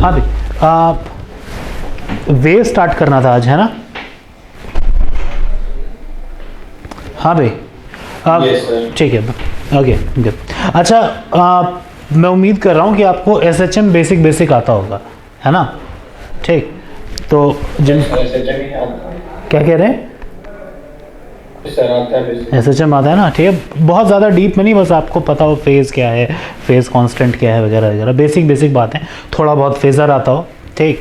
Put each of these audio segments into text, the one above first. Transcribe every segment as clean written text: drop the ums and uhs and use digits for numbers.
हाँ भाई, wave start करना था आज, है ना? हाँ भाई, ठीक है, ओके गुड। अच्छा, मैं उम्मीद कर रहा हूँ कि आपको SHM बेसिक आता होगा, है ना? ठीक, तो क्या कह रहे हैं? SHM आता है ना, ठीक है। बहुत ज़्यादा डीप में नहीं, बस आपको पता हो फेज़ क्या है, फेज़ कांस्टेंट क्या है वगैरह वगैरह, बेसिक बातें। थोड़ा बहुत फेज़र आता हो, ठीक,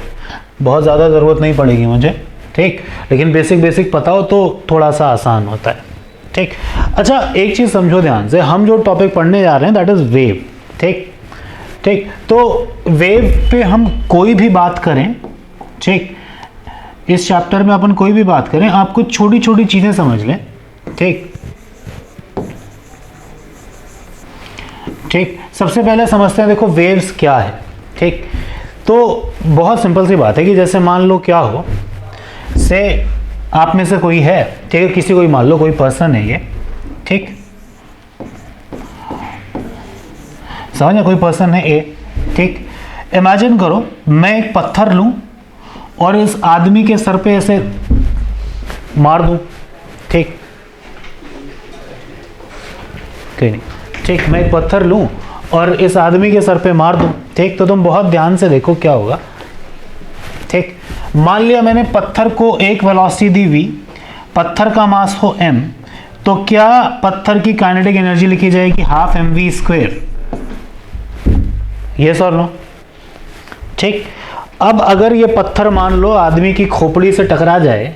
बहुत ज़्यादा ज़रूरत नहीं पड़ेगी मुझे, ठीक, लेकिन बेसिक पता हो तो थोड़ा सा आसान होता है, ठीक। अच्छा, एक चीज़ समझो ध्यान से, हम जो टॉपिक पढ़ने जा रहे हैं दैट इज़ वेव, ठीक। तो वेव पे हम कोई भी बात करें, ठीक, इस चैप्टर में अपन कोई भी बात करें, आप कुछ छोटी छोटी चीज़ें समझ लें, ठीक। सबसे पहले समझते हैं, देखो वेव्स क्या है, ठीक। तो बहुत सिंपल सी बात है कि जैसे मान लो क्या हो से आप में से कोई है, ठीक है, किसी को मान लो कोई पर्सन है ये, ठीक, समझ में, कोई पर्सन है ए, ठीक। इमेजिन करो मैं एक पत्थर लूं और इस आदमी के सर पे ऐसे मार दूं, ठीक, कहीं नहीं, ठीक, मैं एक पत्थर लूं और इस आदमी के सर पे मार दूं, ठीक। तो तुम बहुत ध्यान से देखो क्या होगा, ठीक। मान लिया मैंने पत्थर को एक वेलोसिटी दी v, पत्थर का मास हो m, तो क्या पत्थर की काइनेटिक एनर्जी लिखी जाएगी 12 mv²? यस और नो? ठीक। अब अगर ये पत्थर मान लो आदमी की खोपड़ी से टकरा जाए,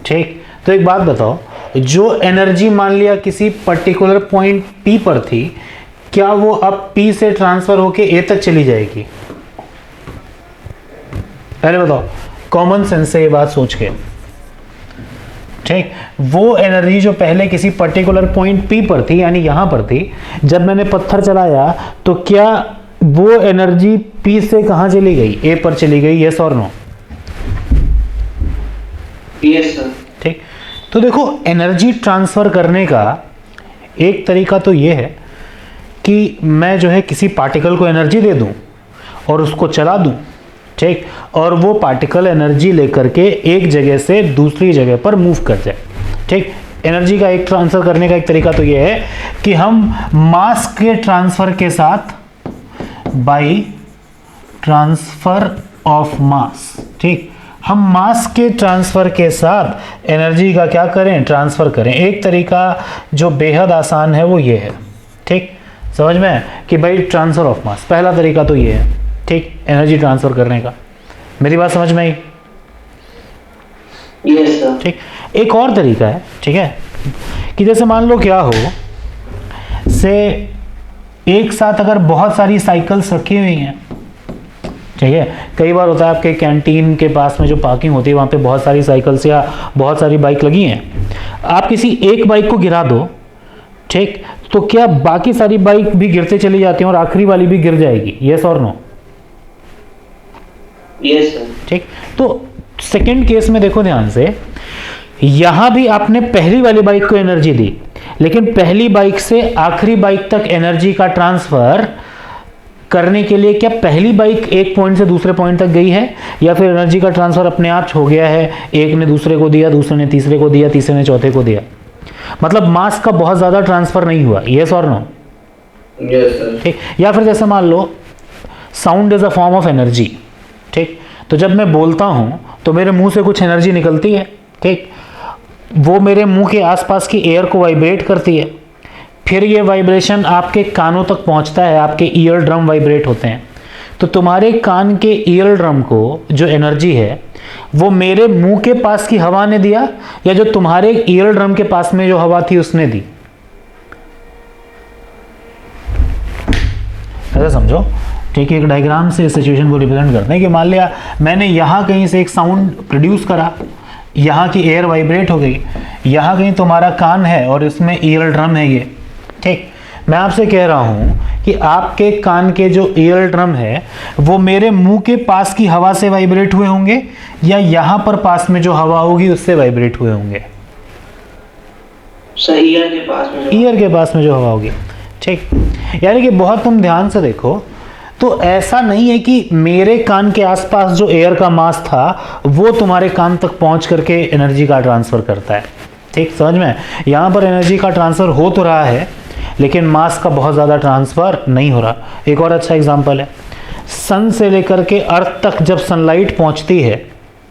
ठीक, तो एक बात बताओ, जो एनर्जी मान लिया किसी पर्टिकुलर पॉइंट P पर थी, क्या वो अब P से ट्रांसफर होके A तक चली जाएगी? पहले बताओ, कॉमन सेंस से ये बात सोच के, ठीक। वो एनर्जी जो पहले किसी पर्टिकुलर पॉइंट P पर थी, यानी यहां पर थी, जब मैंने पत्थर चलाया तो क्या वो एनर्जी P से कहां चली गई? A पर चली गई, यस और नो? Yes sir. ठीक। तो देखो, एनर्जी ट्रांसफर करने का एक तरीका तो ये है कि मैं जो है किसी पार्टिकल को एनर्जी दे दूं और उसको चला दूं, ठीक, और वो पार्टिकल एनर्जी लेकर के एक जगह से दूसरी जगह पर मूव कर जाए, ठीक। एनर्जी का एक ट्रांसफर करने का एक तरीका तो ये है कि हम मास के ट्रांसफर के साथ, बाय ट्रांसफर ऑफ मास, ठीक, हम मास के ट्रांसफर के साथ एनर्जी का क्या करें? ट्रांसफर करें। एक तरीका जो बेहद आसान है वो ये है, ठीक, समझ में कि भाई ट्रांसफर ऑफ मास, पहला तरीका तो ये है, ठीक, एनर्जी ट्रांसफर करने का। मेरी बात समझ में आई? Yes sir. ठीक। एक और तरीका है, ठीक है, कि जैसे मान लो क्या हो से एक साथ अगर बहुत सारी साइकिल्स रखी हुई हैं, ठीक है, कई बार होता है आपके कैंटीन के पास में जो पार्किंग होती है वहाँ पे बहुत सारी साइकिल्स या बहुत सारी बाइक लगी हैं, आप किसी एक बाइक को गिरा दो, ठीक, तो क्या बाकी सारी बाइक भी गिरते चली जाती हैं और आखिरी वाली भी गिर जाएगी? यस और नो? Yes sir. ठीक। तो सेकंड केस में देखो ध्यान से, यहां भी आपने पहली वाली बाइक को एनर्जी दी, लेकिन पहली बाइक से आखिरी बाइक तक एनर्जी का ट्रांसफर करने के लिए क्या पहली बाइक एक पॉइंट से दूसरे पॉइंट तक गई है, या फिर एनर्जी का ट्रांसफर अपने आप हो गया है? एक ने दूसरे को दिया, दूसरे ने तीसरे को दिया, तीसरे ने चौथे को दिया, मतलब मास का बहुत ज्यादा ट्रांसफर नहीं हुआ। यस और नो? Yes sir. ठीक। या फिर जैसे मान लो sound is a form of energy, ठीक, तो जब मैं बोलता हूं तो मेरे मुंह से कुछ एनर्जी निकलती है, ठीक, वो मेरे मुंह के आसपास की एयर को वाइब्रेट करती है, फिर ये वाइब्रेशन आपके कानों तक पहुंचता है, आपके ईयर ड्रम वाइब्रेट होते हैं। तो तुम्हारे कान के ईयर ड्रम को जो एनर्जी है वो मेरे मुंह के पास की हवा ने दिया, या जो तुम्हारे ईयर ड्रम के पास में जो हवा थी उसने दी? ऐसा समझो, ठीक है, एक डायग्राम से इस सिचुएशन को रिप्रेजेंट करते हैं कि मान लिया मैंने यहाँ कहीं से एक साउंड प्रोड्यूस करा, यहाँ की एयर वाइब्रेट हो गई, यहाँ कहीं तुम्हारा कान है और इसमें ईयर ड्रम है ये, ठीक। मैं आपसे कह रहा हूँ कि आपके कान के जो ईयर ड्रम है वो मेरे मुंह के पास की हवा से वाइब्रेट हुए होंगे, या यहाँ पर पास में जो हवा होगी उससे वाइब्रेट हुए होंगे? सर ईयर के पास में जो हवा होगी, ठीक। यानी कि बहुत तुम ध्यान से देखो तो ऐसा नहीं है कि मेरे कान के आसपास जो एयर का मास था वो तुम्हारे कान तक पहुंच करके एनर्जी का ट्रांसफ़र करता है। ठीक, समझ में? यहाँ पर एनर्जी का ट्रांसफ़र हो तो रहा है लेकिन मास का बहुत ज़्यादा ट्रांसफ़र नहीं हो रहा। एक और अच्छा एग्जांपल है, सन से लेकर के अर्थ तक जब सनलाइट पहुंचती है,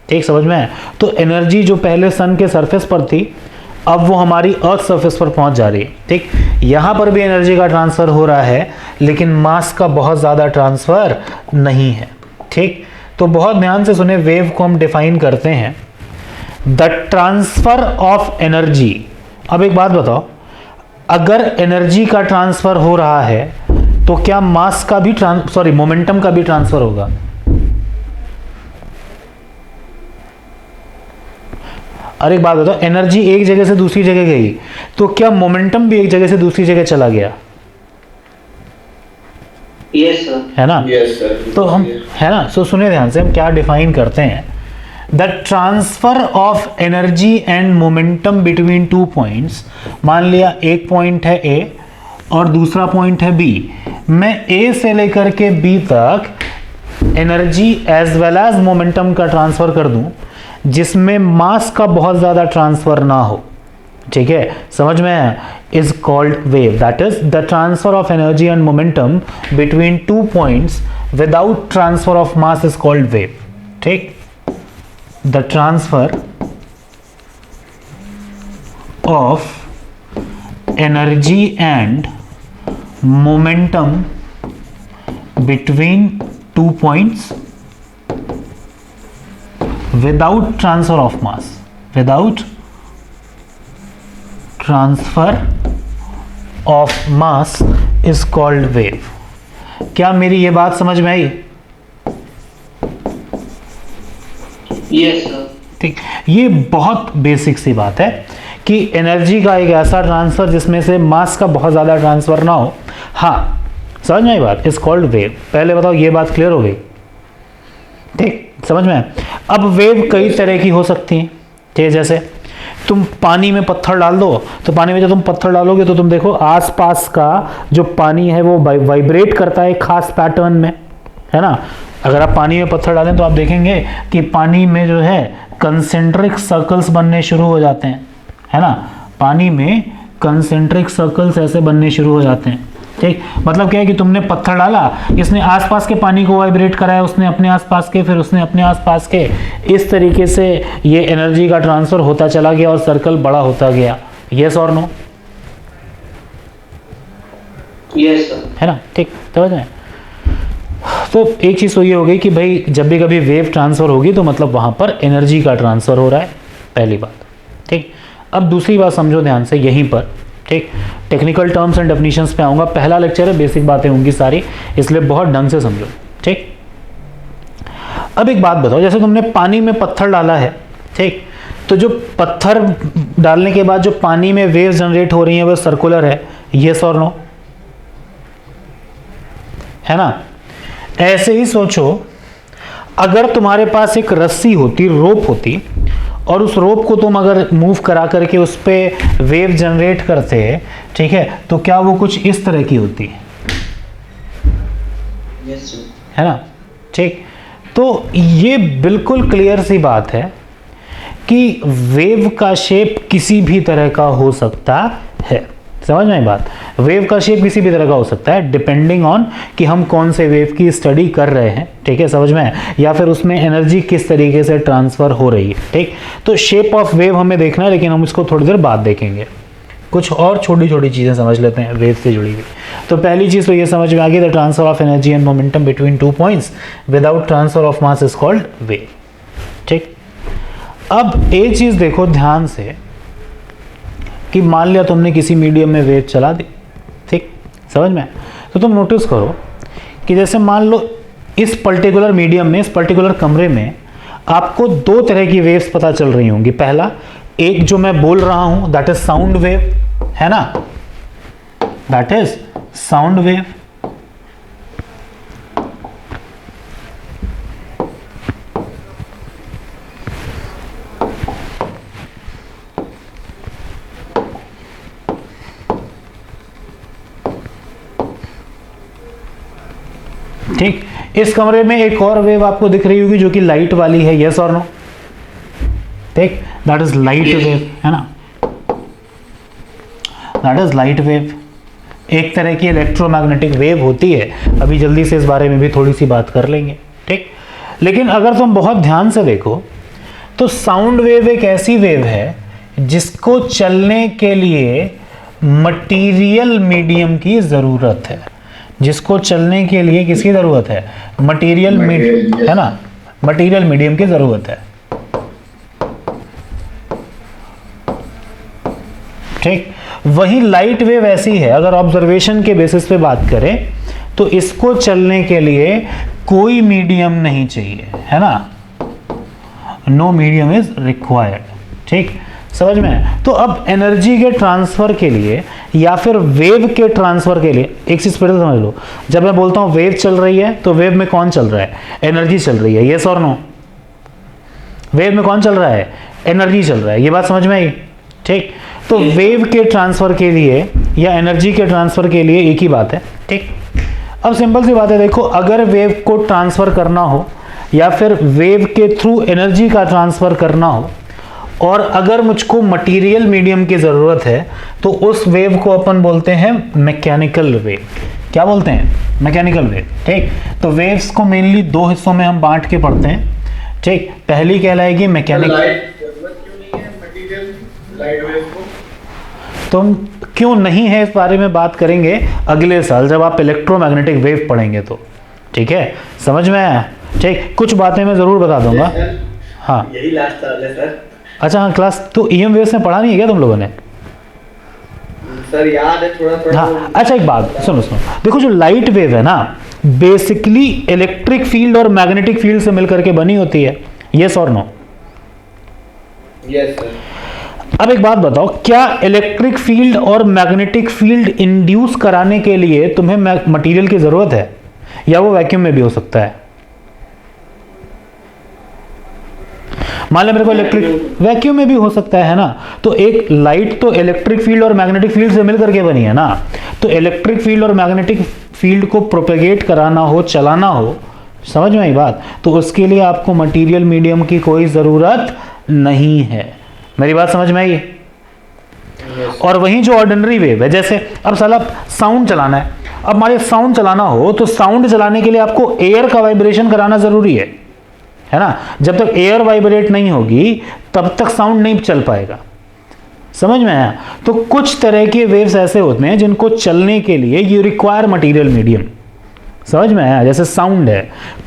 ठीक, समझ में, तो एनर्जी जो पहले सन के सरफेस पर थी अब वो हमारी अर्थ सरफेस पर पहुंच जा रही है। ठीक, यहाँ पर भी एनर्जी का ट्रांसफ़र हो रहा है लेकिन मास का बहुत ज़्यादा ट्रांसफ़र नहीं है। ठीक, तो बहुत ध्यान से सुने, वेव को हम डिफाइन करते हैं, द ट्रांसफ़र ऑफ एनर्जी। अब एक बात बताओ, अगर एनर्जी का ट्रांसफ़र हो रहा है तो क्या मास का भी मोमेंटम का भी ट्रांसफ़र होगा? अरे एक बात बताओ, एनर्जी एक जगह से दूसरी जगह गई तो क्या मोमेंटम भी एक जगह से दूसरी जगह चला गया? Yes, sir. है ना? Yes, sir. तो हम, है ना, सो सुने ध्यान से, हम क्या डिफाइन करते हैं, the transfer of energy and momentum between two points. मान लिया एक पॉइंट है ए और दूसरा पॉइंट है बी, मैं ए से लेकर के बी तक energy as well as momentum का ट्रांसफर कर दूं जिसमें मास का बहुत ज़्यादा ट्रांसफ़र ना हो। ठीक है, समझ में है? Is called wave. That is the transfer of energy and momentum between two points without transfer of mass is called wave. ठीक, the transfer of energy and momentum between two points without transfer of mass, without transfer of mass is called wave। क्या मेरी ये बात समझ में आई? Yes, sir. ठीक, ये बहुत बेसिक सी बात है कि एनर्जी का एक ऐसा ट्रांसफर जिसमें से मास का बहुत ज़्यादा ट्रांसफर ना हो। हाँ, समझ में आई बात? Is called wave. पहले बताओ, ये बात क्लियर हो गई? ठीक, समझ में? अब वेव कई तरह की हो सकती हैं। ठीक है, जैसे तुम पानी में पत्थर डाल दो, तो पानी में जब तुम पत्थर डालोगे तो तुम देखो आसपास का जो पानी है वो वाइब्रेट करता है खास पैटर्न में, है ना? अगर आप पानी में पत्थर डालें तो आप देखेंगे कि पानी में जो है कंसेंट्रिक सर्कल्स बनने शुरू हो जाते हैं, है ना? पानी में कंसेंट्रिक सर्कल्स ऐसे बनने शुरू हो जाते हैं। ठीक, मतलब क्या है कि तुमने पत्थर डाला, इसने आसपास के पानी को वाइब्रेट कराया, उसने अपने आसपास के, फिर उसने अपने आसपास के, इस तरीके से ये एनर्जी का ट्रांसफर होता चला गया और सर्कल बड़ा होता गया। यस और नो? Yes, sir. है ना? ठीक, समझ में? तो एक चीज़ तो ये हो गई कि भाई जब भी कभी वेव ट्रांसफर होगी तो मतलब वहाँ पर एनर्जी का ट्रांसफर हो रहा है, पहली बात। ठीक, अब दूसरी बात समझो ध्यान से यहीं पर। ठीक, टेक्निकल टर्म्स एंड डेफिनेशंस पे आऊँगा, पहला लेक्चर है, बेसिक बातें होंगी सारी, इसलिए बहुत ढंग से समझो। ठीक, अब एक बात बताओ, जैसे तुमने पानी में पत्थर डाला है, ठीक, तो जो पत्थर डालने के बाद जो पानी में वेव जनरेट हो रही है वो सर्कुलर है। यस और नो? है ना? ऐसे ही सोचो, अगर तुम्हारे पास एक रस्सी होती, रोप होती, और उस रोप को तुम अगर मूव करा करके उस पर वेव जनरेट करते, ठीक है, तो क्या वो कुछ इस तरह की होती? Yes, sir. है ना? ठीक, तो ये बिल्कुल क्लियर सी बात है कि वेव का शेप किसी भी तरह का हो सकता है। समझ में आई बात? वेव का शेप किसी भी तरह का हो सकता है, डिपेंडिंग ऑन कि हम कौन से वेव की स्टडी कर रहे हैं। ठीक है, समझ में? या फिर उसमें एनर्जी किस तरीके से ट्रांसफर हो रही है। ठीक, तो शेप ऑफ वेव हमें देखना है, लेकिन हम इसको थोड़ी देर बाद देखेंगे। कुछ और छोटी छोटी चीज़ें समझ लेते हैं वेव से जुड़ी हुई। तो पहली चीज़ तो ये समझ में आ गई, the transfer of energy and momentum between two points without transfer of mass is called wave. ठीक, अब एक चीज़ देखो ध्यान से कि मान लिया तुमने किसी मीडियम में वेव चला दी, ठीक, समझ में? तो तुम नोटिस करो कि जैसे मान लो इस पर्टिकुलर मीडियम में, इस पर्टिकुलर कमरे में आपको दो तरह की वेव्स पता चल रही होंगी। पहला, एक जो मैं बोल रहा हूं दैट इज साउंड वेव, है ना? That is sound wave. ठीक, इस कमरे में एक और वेव आपको दिख रही होगी जो कि लाइट वाली है, यस और नो? ठीक, that is light Yes. Wave, है ना, दैट इज लाइट वेव। एक तरह की इलेक्ट्रोमैग्नेटिक वेव होती है, अभी जल्दी से इस बारे में भी थोड़ी सी बात कर लेंगे। ठीक, लेकिन अगर तुम बहुत ध्यान से देखो तो साउंड वेव एक ऐसी वेव है जिसको चलने के लिए मटीरियल मीडियम की ज़रूरत है। जिसको चलने के लिए किसकी ज़रूरत है? मटीरियल मीडियम, है ना, मटीरियल मीडियम की ज़रूरत है। ठीक, वही लाइट वेव ऐसी है, अगर ऑब्जर्वेशन के बेसिस पे बात करें तो इसको चलने के लिए कोई मीडियम नहीं चाहिए, है ना, नो मीडियम इज रिक्वायर्ड। ठीक, समझ में है? तो अब एनर्जी के ट्रांसफर के लिए या फिर वेव के ट्रांसफर के लिए एक चीज फिर से समझ लो, जब मैं बोलता हूं वेव चल रही है तो वेव में कौन चल रहा है? एनर्जी चल रही है, यस और नो? वेव में कौन चल रहा है? एनर्जी चल रहा है, ये बात समझ में आई? ठीक, तो वेव के ट्रांसफर के लिए या एनर्जी के ट्रांसफर के लिए एक ही बात है। ठीक, अब सिंपल सी बात है, देखो अगर वेव को ट्रांसफर करना हो या फिर वेव के थ्रू एनर्जी का ट्रांसफर करना हो और अगर मुझको मटेरियल मीडियम की ज़रूरत है तो उस वेव को अपन बोलते हैं मैकेनिकल वेव। क्या बोलते हैं? Mechanical wave. ठीक, तो वेव्स को मेनली दो हिस्सों में हम बांट के पढ़ते हैं। ठीक, पहली कहलाएगी मैकेनिकल। तुम क्यों नहीं है इस बारे में बात करेंगे अगले साल जब आप इलेक्ट्रोमैग्नेटिक वेव पढ़ेंगे तो। ठीक है, समझ में आया? ठीक, कुछ बातें मैं ज़रूर बता दूंगा। हाँ, यही लास्ट साल है सर। अच्छा हाँ, क्लास तो ईएम वेव्स में पढ़ा नहीं है क्या तुम लोगों ने? सर याद है थोड़ा थोड़ा। हाँ, अच्छा एक बात सुनो, देखो जो लाइट वेव है ना बेसिकली इलेक्ट्रिक फील्ड और मैग्नेटिक फील्ड से मिलकर के बनी होती है, यस और नो? Yes sir. अब एक बात बताओ, क्या इलेक्ट्रिक फील्ड और मैग्नेटिक फील्ड इंड्यूस कराने के लिए तुम्हें मटेरियल की जरूरत है या वो वैक्यूम में भी हो सकता है? मान लो मेरे को इलेक्ट्रिक वैक्यूम में भी हो सकता है ना। तो एक लाइट तो इलेक्ट्रिक फील्ड और मैग्नेटिक फील्ड से मिलकर के बनी है ना, तो इलेक्ट्रिक फील्ड और मैग्नेटिक फील्ड को प्रोपेगेट कराना हो, चलाना हो, समझ में आई बात, तो उसके लिए आपको मटेरियल मीडियम की कोई जरूरत नहीं है। मेरी बात समझ में आई? और वहीं जो ऑर्डिनरी वेव है, जैसे अब साला साउंड चलाना है, अब हमारे साउंड चलाना हो तो साउंड चलाने के लिए आपको एयर का वाइब्रेशन कराना जरूरी है ना। जब तक एयर वाइब्रेट नहीं होगी तब तक साउंड नहीं चल पाएगा। समझ में आया? तो कुछ तरह के वेव्स ऐसे होते हैं जिनको चलने के लिए यू रिक्वायर मटेरियल मीडियम। समझ में आया? जैसे साउंड है,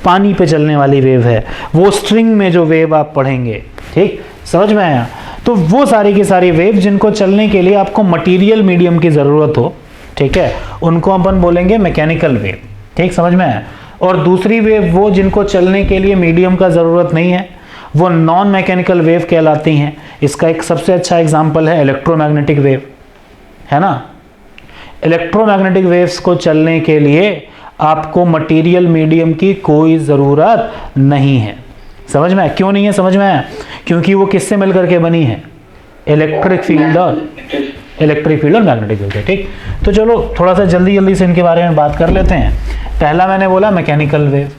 पानी पे चलने वाली वेव है, वो स्ट्रिंग में जो वेव आप पढ़ेंगे, ठीक, समझ में आया? तो वो सारी की सारी वेव जिनको चलने के लिए आपको मटेरियल मीडियम की ज़रूरत हो, ठीक है, उनको अपन बोलेंगे मैकेनिकल वेव। ठीक, समझ में आया? और दूसरी वेव वो जिनको चलने के लिए मीडियम का ज़रूरत नहीं है, वो नॉन मैकेनिकल वेव कहलाती हैं। इसका एक सबसे अच्छा एग्जाम्पल है इलेक्ट्रोमैग्नेटिक वेव, है ना। इलेक्ट्रोमैग्नेटिक वेव्स को चलने के लिए आपको मटेरियल मीडियम की कोई ज़रूरत नहीं है। समझ में आया? क्यों नहीं है? समझ में आया? क्योंकि वो किससे मिलकर के बनी है? इलेक्ट्रिक फील्ड और मैग्नेटिक वेव। ठीक, तो चलो थोड़ा सा जल्दी जल्दी से इनके बारे में बात कर लेते हैं। पहला मैंने बोला मैकेनिकल वेव,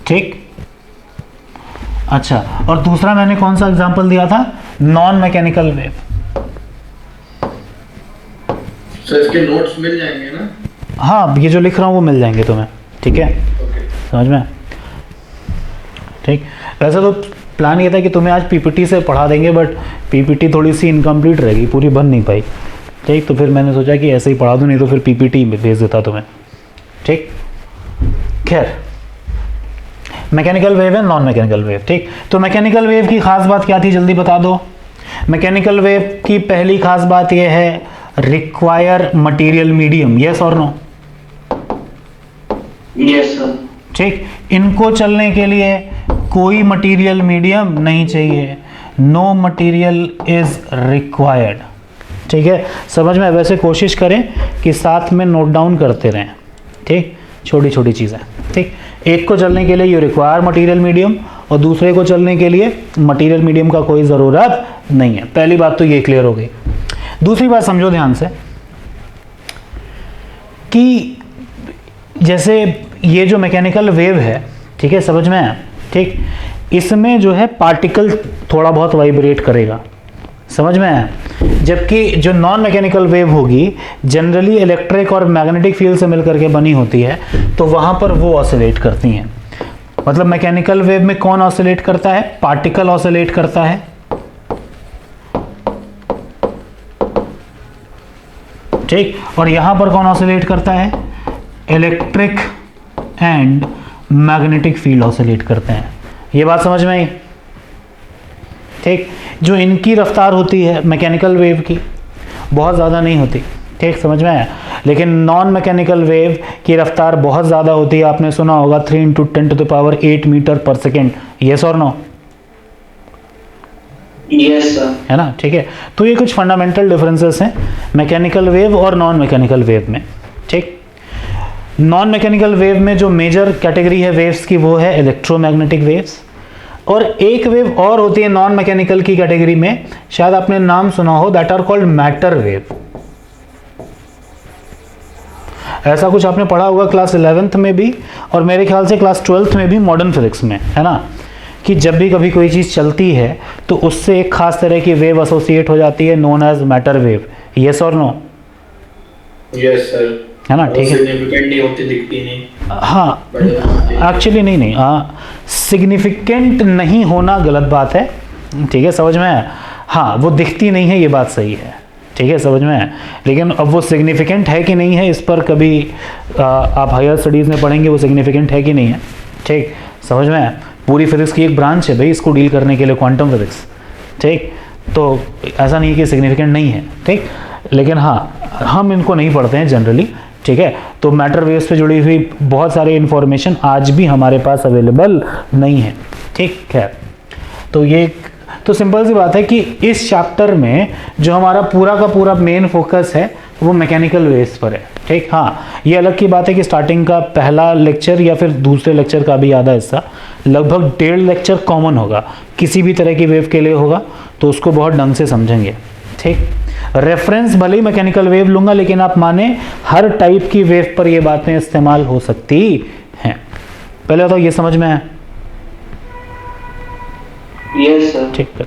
ठीक, अच्छा, और दूसरा मैंने कौन सा एग्जांपल दिया था? Non mechanical wave. सर इसके नोट्स मिल जाएंगे ना? हाँ, ये जो लिख रहा हूँ वो मिल जाएंगे तुम्हें, ठीक है, समझ में? ठीक, वैसे तो प्लान ये था कि तुम्हें आज पीपीटी से पढ़ा देंगे, बट पीपीटी थोड़ी सी इनकम्प्लीट रहेगी, पूरी बन नहीं पाई। ठीक, तो फिर मैंने सोचा कि ऐसे ही पढ़ा दूँ, नहीं तो फिर पीपीटी में भेज देता तुम्हें। ठीक, खैर, मैकेनिकल वेव है, नॉन मैकेनिकल वेव। ठीक, तो मैकेनिकल वेव की खास बात क्या थी, जल्दी बता दो। मैकेनिकल वेव की पहली खास बात यह है रिक्वायर मटेरियल मीडियम, यस और नो? Yes sir. ठीक, इनको चलने के लिए कोई मटेरियल मीडियम नहीं चाहिए, नो मटेरियल इज रिक्वायर्ड। ठीक है, समझ में? वैसे कोशिश करें कि साथ में नोट डाउन करते रहें, ठीक, छोटी छोटी चीज़ें। ठीक, एक को चलने के लिए यू रिक्वायर मटेरियल मीडियम और दूसरे को चलने के लिए मटेरियल मीडियम का कोई ज़रूरत नहीं है। पहली बात तो ये क्लियर हो गई। दूसरी बात समझो ध्यान से, कि जैसे ये जो मैकेनिकल वेव है, ठीक है, समझ में आया, ठीक, इसमें जो है पार्टिकल थोड़ा बहुत वाइब्रेट करेगा, समझ में आया, जबकि जो नॉन मैकेनिकल वेव होगी जनरली इलेक्ट्रिक और मैग्नेटिक फील्ड से मिलकर के बनी होती है, तो वहाँ पर वो ऑसिलेट करती हैं। मतलब मैकेनिकल वेव में कौन ऑसिलेट करता है? पार्टिकल ऑसिलेट करता है, ठीक, और यहां पर कौन ऑसिलेट करता है? Electric and magnetic field oscillate करते हैं। ये बात समझ में आई? ठीक, जो इनकी रफ्तार होती है मैकेनिकल वेव की बहुत ज़्यादा नहीं होती, ठीक, समझ में आया, लेकिन नॉन मैकेनिकल वेव की रफ्तार बहुत ज़्यादा होती है। आपने सुना होगा 3 × 10⁸ मीटर पर सेकेंड, यस और नो? Yes sir. है ना, ठीक है। तो ये कुछ फंडामेंटल डिफरेंसेस हैं मैकेनिकल वेव और नॉन मैकेनिकल वेव में, ठीक। नॉन मैकेनिकल वेव में जो मेजर कैटेगरी है वेव्स की वो है इलेक्ट्रोमैग्नेटिक वेव्स, और एक वेव और होती है नॉन मैकेनिकल की कैटेगरी में, शायद आपने नाम सुना हो, that are called matter wave. ऐसा कुछ आपने पढ़ा होगा क्लास 11th में भी, और मेरे ख्याल से क्लास 12th में भी मॉडर्न फिजिक्स में, है ना, कि जब भी कभी कोई चीज़ चलती है तो उससे एक खास तरह की वेव एसोसिएट हो जाती है, known as matter wave, yes और नो? यस सर, है ना, ठीक है। सिग्निफिकेंट नहीं होती, दिखती नहीं। हाँ, एक्चुअली नहीं, हाँ, सिग्निफिकेंट नहीं होना गलत बात है, ठीक है, समझ में है। हाँ, वो दिखती नहीं है, ये बात सही है, ठीक है, समझ में है, लेकिन अब वो सिग्निफिकेंट है कि नहीं है, इस पर कभी आप हायर स्टडीज़ में पढ़ेंगे वो सिग्निफिकेंट है कि नहीं है, ठीक, समझ में है। पूरी फिजिक्स की एक ब्रांच है भाई इसको डील करने के लिए, क्वांटम फिजिक्स, ठीक, तो ऐसा नहीं है कि सिग्निफिकेंट नहीं है, ठीक, लेकिन हाँ, हम इनको नहीं पढ़ते हैं जनरली, ठीक है। तो मैटर वेव्स पे जुड़ी हुई बहुत सारी इन्फॉर्मेशन आज भी हमारे पास अवेलेबल नहीं है, ठीक है। तो ये तो सिंपल सी बात है कि इस चैप्टर में जो हमारा पूरा का पूरा मेन फोकस है वो मैकेनिकल वेव्स पर है, ठीक। हाँ, ये अलग की बात है कि स्टार्टिंग का पहला लेक्चर या फिर दूसरे लेक्चर का भी आधा हिस्सा, लगभग 1.5 लेक्चर कॉमन होगा, किसी भी तरह की वेव के लिए होगा, तो उसको बहुत ढंग से समझेंगे, ठीक। रेफरेंस भले ही मैकेनिकल वेव लूंगा, लेकिन आप माने हर टाइप की वेव पर ये बातें इस्तेमाल हो सकती हैं। पहले तो ये समझ में है? Yes sir. ठीक है।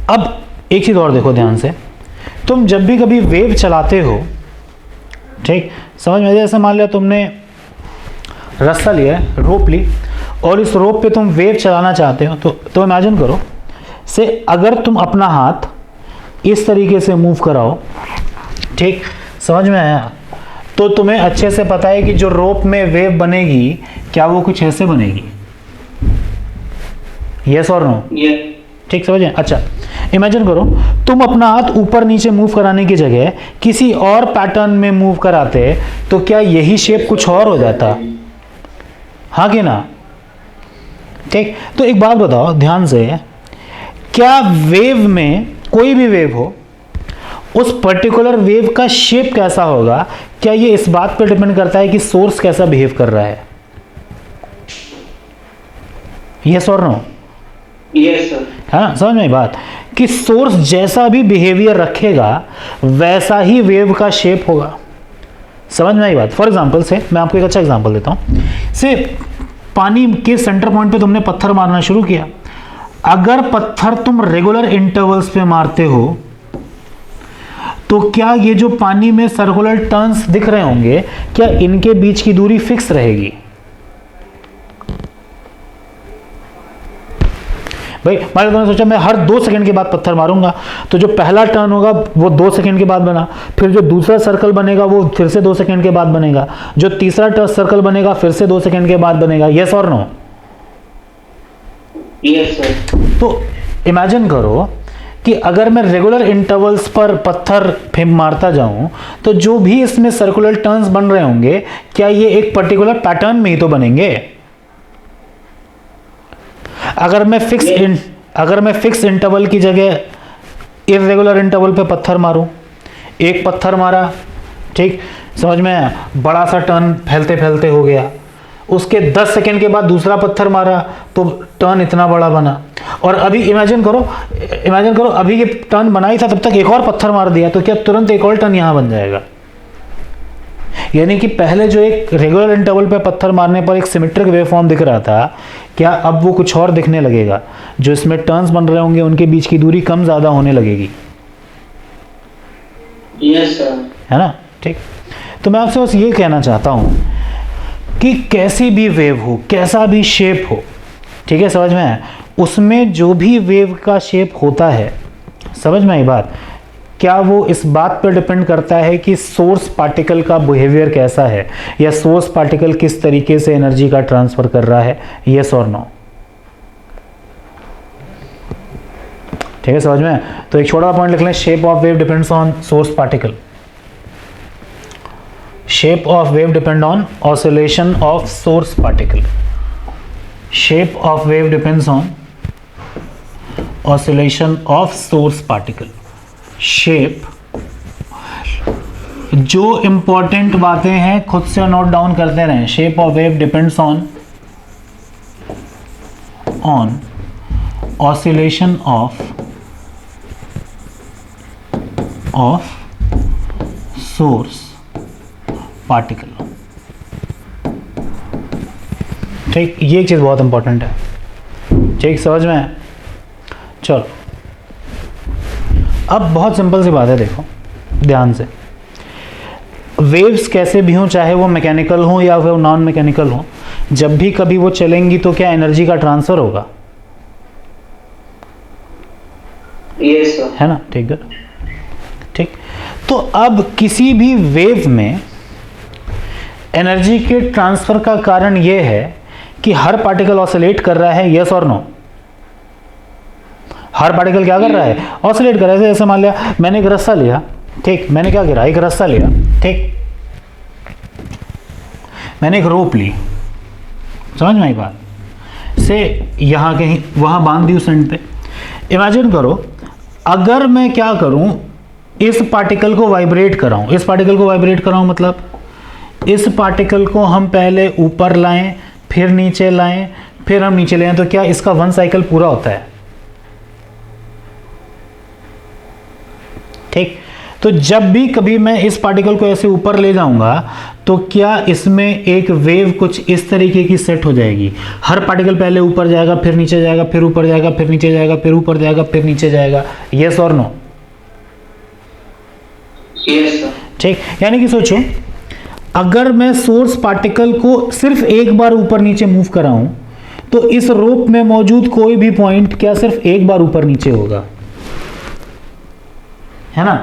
अब एक चीज और देखो ध्यान से, तुम जब भी कभी वेव चलाते हो, ठीक, समझ में, जैसे मान लिया तुमने रस्सा लिया है, रोप ली, और इस रोप पे तुम वेव चलाना चाहते हो, तो इमेजिन करो से अगर तुम अपना हाथ इस तरीके से मूव कराओ, ठीक, समझ में आया, तो तुम्हें अच्छे से पता है कि जो रोप में वेव बनेगी क्या वो कुछ ऐसे बनेगी, यस और नो? ठीक, समझे? अच्छा, इमेजिन करो तुम अपना हाथ ऊपर नीचे मूव कराने की जगह किसी और पैटर्न में मूव कराते, तो क्या यही शेप कुछ और हो जाता? हाँ कि ना? ठीक, तो एक बात बताओ ध्यान से, क्या वेव में, कोई भी वेव हो, उस पर्टिकुलर वेव का शेप कैसा होगा, क्या ये इस बात पर डिपेंड करता है कि सोर्स कैसा बिहेव कर रहा है? यस और नो? Yes sir. हाँ, समझ में बात, कि सोर्स जैसा भी बिहेवियर रखेगा वैसा ही वेव का शेप होगा। समझ में आई बात? फॉर एग्जांपल से मैं आपको एक अच्छा एग्जांपल देता हूं, से पानी के सेंटर पॉइंट पे तुमने पत्थर मारना शुरू किया, अगर पत्थर तुम रेगुलर इंटरवल्स पे मारते हो तो क्या ये जो पानी में सर्कुलर टर्न्स दिख रहे होंगे, क्या इनके बीच की दूरी फिक्स रहेगी? भाई मान लो तुमने सोचा मैं हर 2 सेकंड के बाद पत्थर मारूंगा, तो जो पहला टर्न होगा वो 2 सेकंड के बाद बना, फिर जो दूसरा सर्कल बनेगा वो फिर से 2 सेकंड के बाद बनेगा, जो तीसरा सर्कल बनेगा फिर से 2 सेकंड के बाद बनेगा, यस और नो? Yes sir. तो इमेजिन करो कि अगर मैं रेगुलर इंटरवल्स पर पत्थर मारता जाऊं तो जो भी इसमें सर्कुलर टर्न्स बन रहे होंगे, क्या ये एक पर्टिकुलर पैटर्न में ही तो बनेंगे? अगर मैं फिक्स इंटरवल की जगह इर्रेगुलर इंटरवल पे पत्थर मारूं, एक पत्थर मारा, ठीक, समझ में आया, बड़ा सा टर्न फैलते फैलते हो गया, उसके 10 सेकंड के बाद दूसरा पत्थर मारा तो टर्न इतना बड़ा बना, और अभी इमेजिन करो अभी ये टर्न बना ही था तब तक एक और पत्थर मार दिया, तो क्या तुरंत एक और टर्न यहां बन जाएगा? यानी कि पहले जो एक रेगुलर इंटरवल पे पत्थर मारने पर एक सिमेट्रिक वेव फॉर्म दिख रहा था, क्या अब वो कुछ और दिखने लगेगा? जो इसमें टर्न्स बन रहे होंगे उनके बीच की दूरी कम ज़्यादा होने लगेगी। Yes sir. है ना? ठीक। तो मैं आपसे बस ये कहना चाहता हूँ कि कैसी भी वेव हो, कैसा भी शेप हो, ठीक है, समझ में आया, उसमें जो भी वेव का शेप होता है, समझ में आई बात, क्या वो इस बात पर डिपेंड करता है कि सोर्स पार्टिकल का बिहेवियर कैसा है, या सोर्स पार्टिकल किस तरीके से एनर्जी का ट्रांसफर कर रहा है, यस और नो? ठीक है, समझ में? तो एक छोटा सा पॉइंट लिख लें, shape of wave depends on source particle. Shape of wave depend on oscillation of source particle. Shape of wave depends on oscillation of source particle. Shape, जो इंपॉर्टेंट बातें हैं खुद से नोट डाउन करते रहें। Shape of wave depends on oscillation of source particle. ठीक, ये एक चीज बहुत इंपॉर्टेंट है। ठीक, समझ में? चलो, अब बहुत सिंपल सी बात है, देखो ध्यान से। वेव्स कैसे भी हों, चाहे वो मैकेनिकल हो या वो नॉन मैकेनिकल हो, जब भी कभी वो चलेंगी तो क्या एनर्जी का ट्रांसफर होगा? Yes sir. है ना? ठीक है, ठीक। तो अब किसी भी वेव में एनर्जी के ट्रांसफर का कारण यह है कि हर पार्टिकल ऑसिलेट कर रहा है, यस और नो? हर पार्टिकल क्या कर रहा है? ऑसिलेट कर रहा है। जैसे मान लिया मैंने एक रस्सा लिया, ठीक, मैंने क्या करा, एक रस्सा लिया, ठीक, मैंने एक रोप ली, समझ में आई बात, से यहां कहीं वहां बांध दी उस एंड पे। इमेजिन करो अगर मैं क्या करूं, इस पार्टिकल को वाइब्रेट कराऊं, इस पार्टिकल को वाइब्रेट कराऊं, मतलब इस पार्टिकल को हम पहले ऊपर लाएं, फिर नीचे लाएं, फिर हम नीचे ले आएं, तो क्या इसका वन साइकिल पूरा होता है? ठीक। तो जब भी कभी मैं इस पार्टिकल को ऐसे ऊपर ले जाऊंगा तो क्या इसमें एक वेव कुछ इस तरीके की सेट हो जाएगी? हर पार्टिकल पहले ऊपर जाएगा, फिर नीचे जाएगा, फिर ऊपर जाएगा, फिर नीचे जाएगा, फिर ऊपर जाएगा, फिर नीचे जाएगा, यस और नो? Yes sir. ठीक, यानी कि सोचो अगर मैं सोर्स पार्टिकल को सिर्फ एक बार ऊपर नीचे मूव कराऊं तो इस रोप में मौजूद कोई भी पॉइंट क्या सिर्फ एक बार ऊपर नीचे होगा? है ना?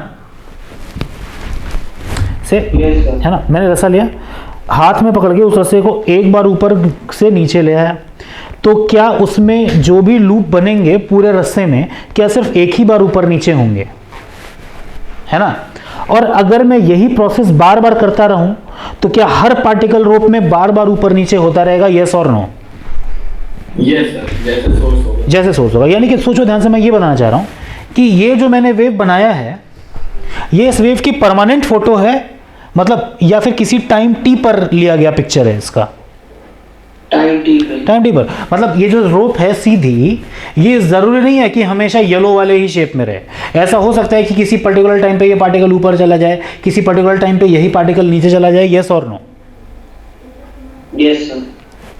Yes sir. है ना? मैंने रस्सा लिया, हाथ में पकड़ के उस रस्से को एक बार ऊपर से नीचे ले आया, तो क्या उसमें जो भी लूप बनेंगे पूरे रस्से में, क्या सिर्फ एक ही बार ऊपर नीचे होंगे? है ना? और अगर मैं यही प्रोसेस बार बार करता रहूं तो क्या हर पार्टिकल रोप में बार बार ऊपर नीचे होता रहेगा, यस और नो? यस सर, जैसे सोर्स होगा। जैसे सोर्स होगा। यानी कि सोचो ध्यान से, मैं ये बताना चाह रहा हूं कि ये जो मैंने वेव बनाया है, ये इस वेव की परमानेंट फोटो है, मतलब, या फिर किसी टाइम टी पर लिया गया पिक्चर है इसका? टाइम टी पर। टाइम टी पर। मतलब ये जो रोप है सीधी, ये जरूरी नहीं है कि हमेशा येलो वाले ही शेप में रहे। ऐसा हो सकता है कि किसी पर्टिकुलर टाइम पे ये पार्टिकल ऊपर चला जाए, किसी पर्टिकुलर टाइम पे यही पार्टिकल नीचे चला जाए, यस और नो? Yes sir.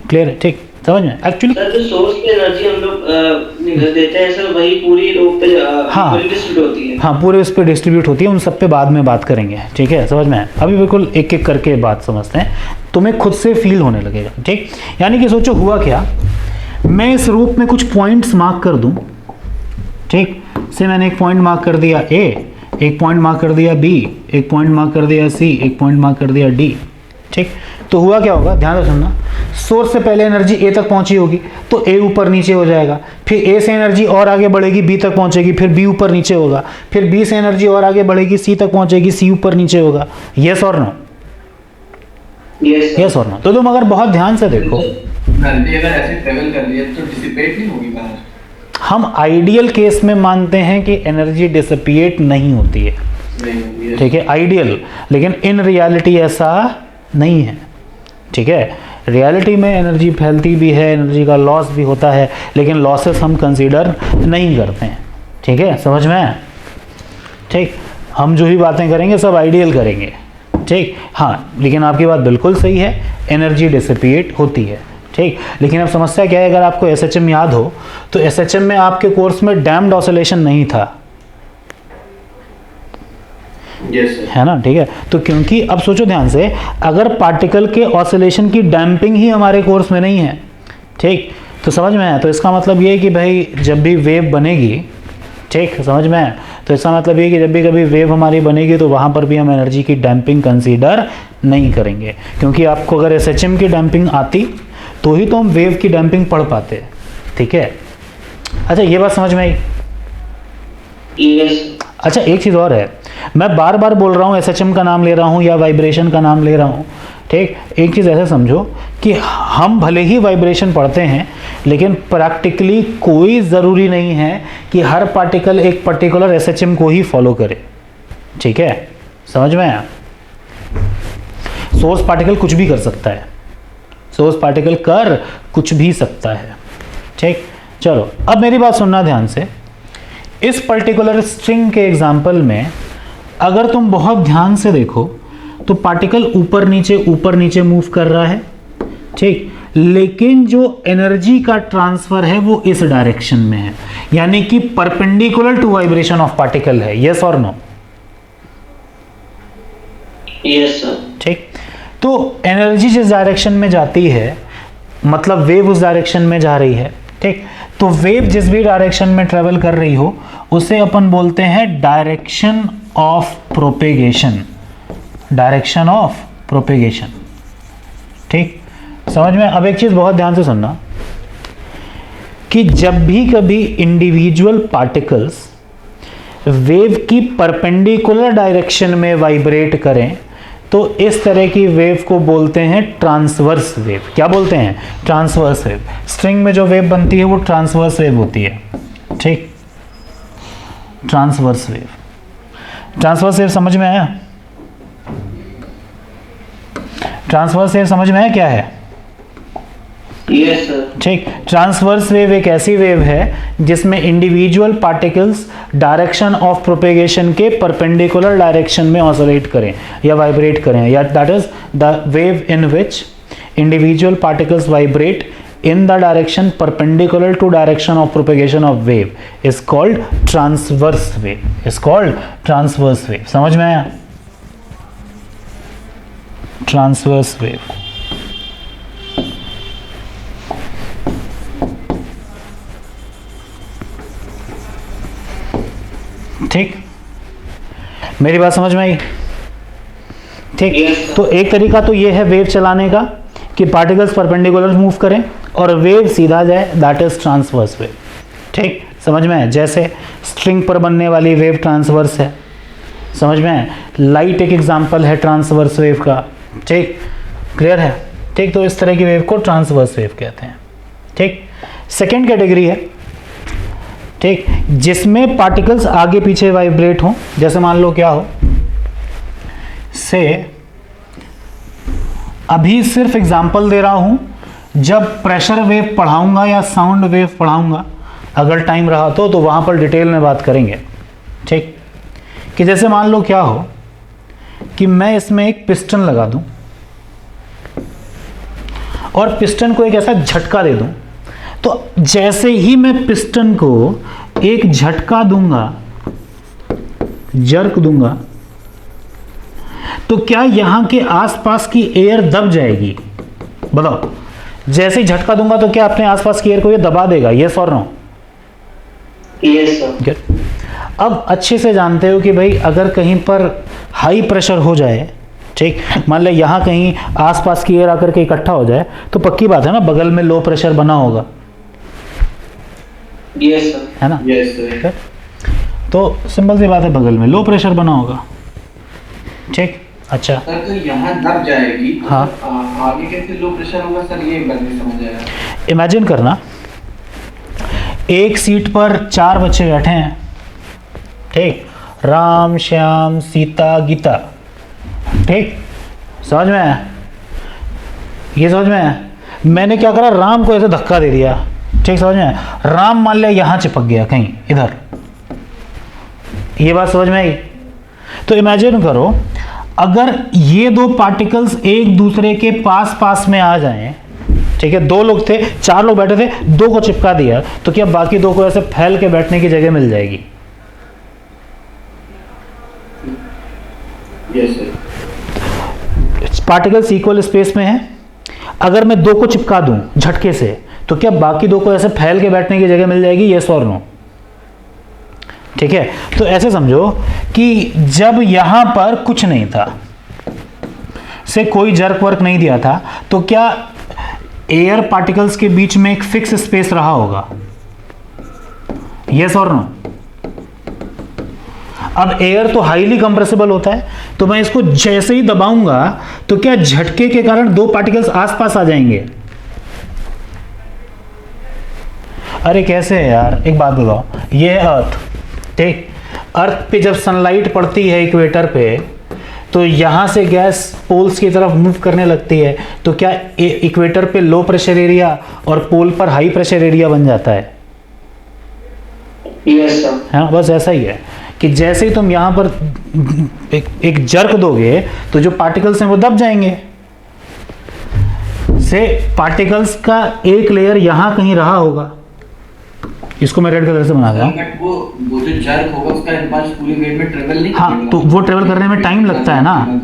क्लियर है? ठीक, समझ में? एक्चुअली सर जो सोर्स की एनर्जी हम लोग निकाल देते हैं सर, वही पूरी रोप पे हाँ। डिस्ट्रीब्यूट होती है। हाँ, पूरे उस पर डिस्ट्रीब्यूट होती है। उन सब पे बाद में बात करेंगे, ठीक है, समझ में आया? अभी बिल्कुल एक एक करके बात समझते हैं, तुम्हें खुद से फील होने लगेगा। ठीक, यानी कि सोचो हुआ क्या, मैं इस रूप में कुछ पॉइंट्स मार्क कर दूं, ठीक, से मैंने एक पॉइंट मार्क कर दिया ए, एक पॉइंट मार्क कर दिया बी, एक पॉइंट मार्क कर दिया सी, एक पॉइंट मार्क कर दिया डी। ठीक, तो हुआ क्या होगा, ध्यान से सुनना, सोर्स से पहले एनर्जी ए तक पहुंची होगी तो ए ऊपर नीचे हो जाएगा, फिर ए से एनर्जी और आगे बढ़ेगी बी तक पहुंचेगी, फिर बी ऊपर नीचे होगा, फिर बी से एनर्जी और आगे बढ़ेगी सी तक पहुंचेगी, सी ऊपर नीचे होगा, यस और नो? यस और नो? तो तुम अगर बहुत ध्यान से देखो, एनर्जी अगर ऐसे ट्रेवल कर रही है तो डिसिपेट नहीं होगी बाहर? हम आइडियल केस में मानते हैं कि एनर्जी डिसिपिएट नहीं होती है, ठीक है, आइडियल, लेकिन इन रियलिटी ऐसा नहीं है। ठीक है, रियलिटी में एनर्जी फैलती भी है, एनर्जी का लॉस भी होता है, लेकिन लॉसेस हम कंसीडर नहीं करते हैं। ठीक है, समझ में? ठीक, हम जो भी बातें करेंगे सब आइडियल करेंगे। ठीक, हाँ, लेकिन आपकी बात बिल्कुल सही है, एनर्जी डिसिपेट होती है, ठीक। लेकिन अब समस्या क्या है, अगर आपको एसएचएम याद हो तो एसएचएम में आपके कोर्स में डैम्प्ड ऑसिलेशन नहीं था, है ना, ठीक है। तो क्योंकि अब सोचो ध्यान से, अगर पार्टिकल के ऑसिलेशन की डैम्पिंग ही हमारे कोर्स में नहीं है, ठीक, तो समझ में आया। तो इसका मतलब ये है कि भाई जब भी वेव बनेगी, ठीक, समझ में आया, तो इसका मतलब ये है कि जब भी कभी वेव हमारी बनेगी तो वहाँ पर भी हम एनर्जी की डैम्पिंग कंसीडर नहीं करेंगे, क्योंकि आपको अगर एसएचएम की डैम्पिंग आती तो ही तो हम वेव की डैम्पिंग पढ़ पाते, ठीक है। अच्छा, ये बात समझ में आई? यस। अच्छा, एक चीज़ और है, मैं बार बार बोल रहा हूँ एसएचएम का नाम ले रहा हूँ या वाइब्रेशन का नाम ले रहा हूँ, ठीक। एक चीज़ ऐसे समझो कि हम भले ही वाइब्रेशन पढ़ते हैं, लेकिन प्रैक्टिकली कोई ज़रूरी नहीं है कि हर पार्टिकल एक पर्टिकुलर एसएचएम को ही फॉलो करे, ठीक है, समझ में आया। सोर्स पार्टिकल कुछ भी कर सकता है, सोर्स पार्टिकल कर कुछ भी सकता है, ठीक। चलो, अब मेरी बात सुनना ध्यान से। इस पर्टिकुलर स्ट्रिंग के एग्जाम्पल में अगर तुम बहुत ध्यान से देखो तो पार्टिकल ऊपर नीचे मूव कर रहा है, ठीक, लेकिन जो एनर्जी का ट्रांसफर है वो इस डायरेक्शन में है, यानी कि perpendicular to vibration of particle है, यस और नो? Yes sir. ठीक, तो एनर्जी जिस डायरेक्शन में जाती है, मतलब वेव उस डायरेक्शन में जा रही है, ठीक। तो वेव जिस भी डायरेक्शन में ट्रेवल कर रही हो उसे अपन बोलते हैं direction of propagation, direction of propagation, ठीक, समझ में। अब एक चीज बहुत ध्यान से सुनना कि जब भी कभी इंडिविजुअल पार्टिकल्स वेव की परपेंडिकुलर डायरेक्शन में वाइब्रेट करें तो इस तरह की वेव को बोलते हैं ट्रांसवर्स वेव। क्या बोलते हैं? Transverse wave. स्ट्रिंग में जो वेव बनती है वो ट्रांसवर्स वेव होती है, ठीक, ट्रांसवर्स वेव। ट्रांसवर्स वेव समझ में आया? ट्रांसवर्स वेव समझ में आया क्या है? Yes sir. ठीक, ट्रांसवर्स वेव एक ऐसी वेव है जिसमें individual particles direction of propagation के परपेंडिकुलर डायरेक्शन में ऑसिलेट करें या वाइब्रेट करें, या that is the wave in which individual particles vibrate in the direction perpendicular to direction of propagation of wave is called transverse wave, is called transverse wave। समझ में आया? transverse wave। ठीक, मेरी बात समझ में आई? ठीक, Yes, तो एक तरीका तो ये है वेव चलाने का कि पार्टिकल्स परपेंडिकुलर मूव करें और वेव सीधा जाए, दैट इज ट्रांसवर्स वेव। ठीक, समझ में है? जैसे स्ट्रिंग पर बनने वाली वेव ट्रांसवर्स है, समझ में है? लाइट एक एग्जांपल है ट्रांसवर्स वेव का, ठीक, क्लियर है? ठीक, तो इस तरह की वेव को ट्रांसवर्स वेव कहते हैं। ठीक, सेकेंड कैटेगरी है, ठीक, जिसमें पार्टिकल्स आगे पीछे वाइब्रेट हों। जैसे मान लो क्या हो, से अभी सिर्फ एग्जांपल दे रहा हूं, जब प्रेशर वेव पढ़ाऊंगा या साउंड वेव पढ़ाऊंगा, अगर टाइम रहा तो वहां पर डिटेल में बात करेंगे। ठीक, कि जैसे मान लो क्या हो कि मैं इसमें एक पिस्टन लगा दूं और पिस्टन को एक ऐसा झटका दे दूं, तो जैसे ही मैं पिस्टन को एक झटका दूंगा, जर्क दूंगा, तो क्या यहां के आसपास की एयर दब जाएगी? बताओ, जैसे ही झटका दूंगा तो क्या अपने आसपास की एयर को ये दबा देगा? यस और नो? Yes sir. अब अच्छे से जानते हो कि भाई अगर कहीं पर हाई प्रेशर हो जाए, ठीक, मान ले यहाँ कहीं आसपास की एयर आकर के इकट्ठा हो जाए, तो पक्की बात है ना बगल में लो प्रेशर बना होगा, यस सर। है ना? Yes sir. तो सिंपल सी बात है, बगल में लो प्रेशर बना होगा। ठीक, अच्छा, सर तो यहाँ दब जाएगी, तो हाँ। आगे कैसे लो प्रेशर होगा सर, ये बात नहीं समझ आया। इमेजिन करना, एक सीट पर 4 बच्चे बैठे हैं, ठीक, राम श्याम सीता गीता, ठीक, समझ में आया? ये समझ में आया? मैंने क्या करा, राम को ऐसे धक्का दे दिया, ठीक, समझ में आया? राम मान लिया यहां चिपक गया कहीं इधर, ये बात समझ में आई? तो इमेजिन करो, अगर ये दो पार्टिकल्स एक दूसरे के पास पास में आ जाएं, ठीक है, दो लोग थे, चार लोग बैठे थे, दो को चिपका दिया, तो क्या बाकी दो को ऐसे फैल के बैठने की जगह मिल जाएगी? Yes sir. Particles equal space में है, अगर मैं दो को चिपका दूं झटके से, तो क्या बाकी दो को ऐसे फैल के बैठने की जगह मिल जाएगी? यस और नो? ठीक है, तो ऐसे समझो कि जब यहां पर कुछ नहीं था, से कोई जर्क वर्क नहीं दिया था, तो क्या एयर पार्टिकल्स के बीच में एक फिक्स स्पेस रहा होगा? यस और नो? अब एयर तो हाईली कंप्रेसिबल होता है, तो मैं इसको जैसे ही दबाऊंगा तो क्या झटके के कारण दो पार्टिकल्स आसपास आ जाएंगे? अरे कैसे है यार, एक बात बताओ, ये है अर्थ, ठीक, अर्थ पे जब सनलाइट पड़ती है इक्वेटर पे, तो यहां से गैस पोल्स की तरफ मूव करने लगती है, तो क्या इक्वेटर पे लो प्रेशर एरिया और पोल पर हाई प्रेशर एरिया बन जाता है? Yes sir. हाँ, बस ऐसा ही है कि जैसे ही तुम यहां पर एक जर्क दोगे तो जो पार्टिकल्स हैं वो दब जाएंगे। से पार्टिकल्स का एक लेयर यहां कहीं रहा होगा, इसको मैं रेड कलर से बना रहा हूं। बट वो जो जर्क होगा उसका इम्पल्स पूरी वेव में ट्रेवल नहीं हाँ, करेगा। तो वो ट्रेवल करने में टाइम लगता है ना,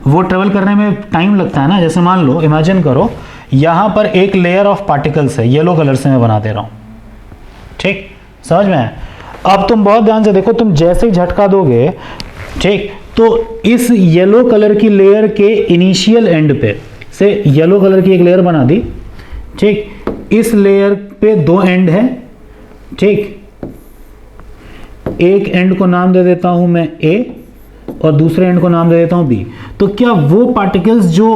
वो ट्रेवल करने में टाइम लगता है ना। जैसे मान लो, इमेजिन करो यहां पर एक लेयर ऑफ पार्टिकल्स है, येलो कलर से मैं बना दे रहा हूं, ठीक, समझ में आया? अब तुम बहुत ध्यान से देखो, तुम जैसे ही झटका दोगे, ठीक, तो इस येलो कलर की लेयर के इनिशियल एंड पे से येलो कलर की एक लेयर बना दी, ठीक, इस लेयर पे दो एंड है, ठीक, एक एंड को नाम दे देता हूं मैं ए और दूसरे एंड को नाम दे देता हूं बी। तो क्या वो पार्टिकल्स जो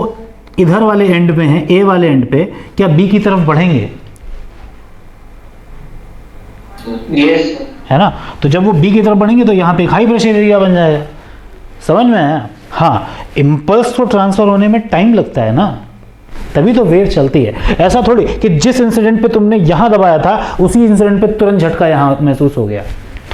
इधर वाले एंड पे हैं, ए वाले एंड पे, क्या बी की तरफ बढ़ेंगे? Yes sir. है ना? तो जब वो बी की तरफ बढ़ेंगे तो यहाँ पे एक हाई प्रेशर एरिया बन जाएगा। समझ में आया? हाँ, इम्पल्स को ट्रांसफर होने में टाइम लगता है ना, तभी तो वेव चलती है। ऐसा थोड़ी कि जिस इंसिडेंट पे तुमने यहाँ दबाया था उसी इंसिडेंट पे तुरंत झटका यहाँ महसूस हो गया,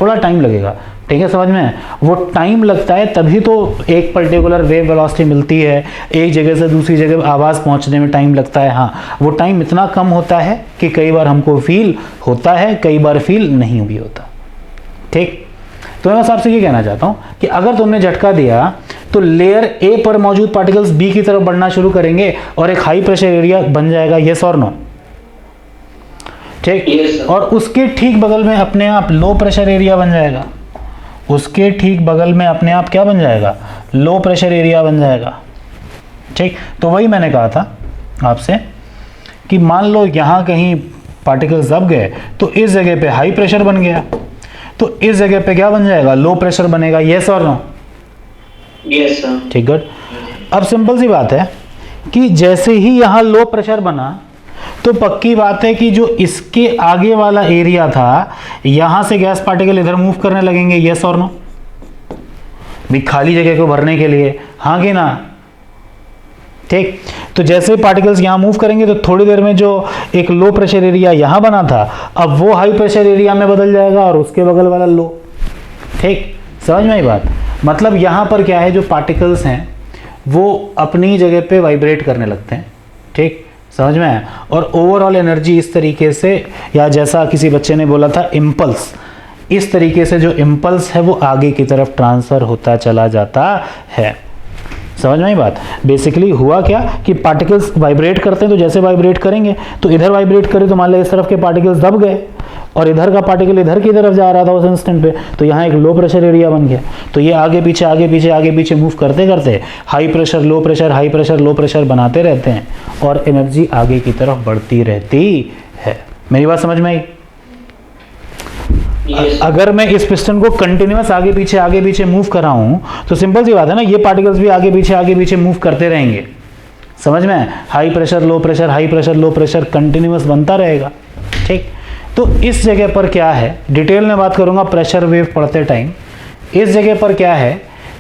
थोड़ा टाइम लगेगा, ठीक है, समझ में? वो टाइम लगता है, तभी तो एक पर्टिकुलर वेव वेलोसिटी मिलती है, एक जगह से दूसरी जगह आवाज़ पहुंचने में टाइम लगता है। हाँ, वो टाइम इतना कम होता है कि कई बार हमको फील होता है, कई बार फील नहीं भी होता, ठीक। तो मैं आपसे ये कहना चाहता हूँ कि अगर तुमने झटका दिया तो लेयर ए पर मौजूद पार्टिकल्स बी की तरफ बढ़ना शुरू करेंगे और एक हाई प्रेशर एरिया बन जाएगा, यस और नो? ठीक। Yes, और उसके ठीक बगल में अपने आप लो प्रेशर एरिया बन जाएगा, उसके ठीक बगल में अपने आप क्या बन जाएगा? लो प्रेशर एरिया बन जाएगा, ठीक। तो वही मैंने कहा था आपसे कि मान लो यहाँ कहीं पार्टिकल्स दब गए तो इस जगह पे हाई प्रेशर बन गया, तो इस जगह पे क्या बन जाएगा? लो प्रेशर बनेगा, यस और नो? Yes sir. ठीक, गुड। अब सिंपल सी बात है कि जैसे ही यहाँ लो प्रेशर बना तो पक्की बात है कि जो इसके आगे वाला एरिया था, यहां से गैस पार्टिकल इधर मूव करने लगेंगे, यस और नो? भी खाली जगह को भरने के लिए, हाँ कि ना? ठीक। तो जैसे पार्टिकल्स यहाँ मूव करेंगे तो थोड़ी देर में जो एक लो प्रेशर एरिया यहाँ बना था, अब वो हाई प्रेशर एरिया में बदल जाएगा और उसके बगल वाला लो, ठीक। समझ में आई बात? मतलब यहाँ पर क्या है, जो पार्टिकल्स हैं वो अपनी जगह पे वाइब्रेट करने लगते हैं, ठीक, समझ में आया? और ओवरऑल एनर्जी इस तरीके से, या जैसा किसी बच्चे ने बोला था इम्पल्स, इस तरीके से जो इम्पल्स है वो आगे की तरफ ट्रांसफर होता चला जाता है। समझ में आई बात? बेसिकली हुआ क्या कि पार्टिकल्स वाइब्रेट करते हैं, तो जैसे वाइब्रेट करेंगे तो इधर वाइब्रेट करे तो मान लो इस तरफ के पार्टिकल्स दब गए और इधर का पार्टिकल इधर की तरफ जा रहा था उस इंस्टेंट पे, तो यहाँ एक लो प्रेशर एरिया बन गया। तो ये आगे पीछे आगे पीछे आगे पीछे मूव करते करते high pressure low pressure high pressure low pressure बनाते रहते हैं और एनर्जी आगे की तरफ बढ़ती रहती है। मेरी बात समझ में आई? अगर मैं इस पिस्टन को कंटिन्यूअस आगे पीछे मूव कराऊं तो सिंपल सी बात है ना, ये पार्टिकल्स भी आगे पीछे मूव करते रहेंगे। समझ में? High pressure low pressure high pressure low pressure continuous बनता रहेगा, ठीक। तो इस जगह पर क्या है, डिटेल में बात करूंगा प्रेशर वेव पढ़ते टाइम। इस जगह पर क्या है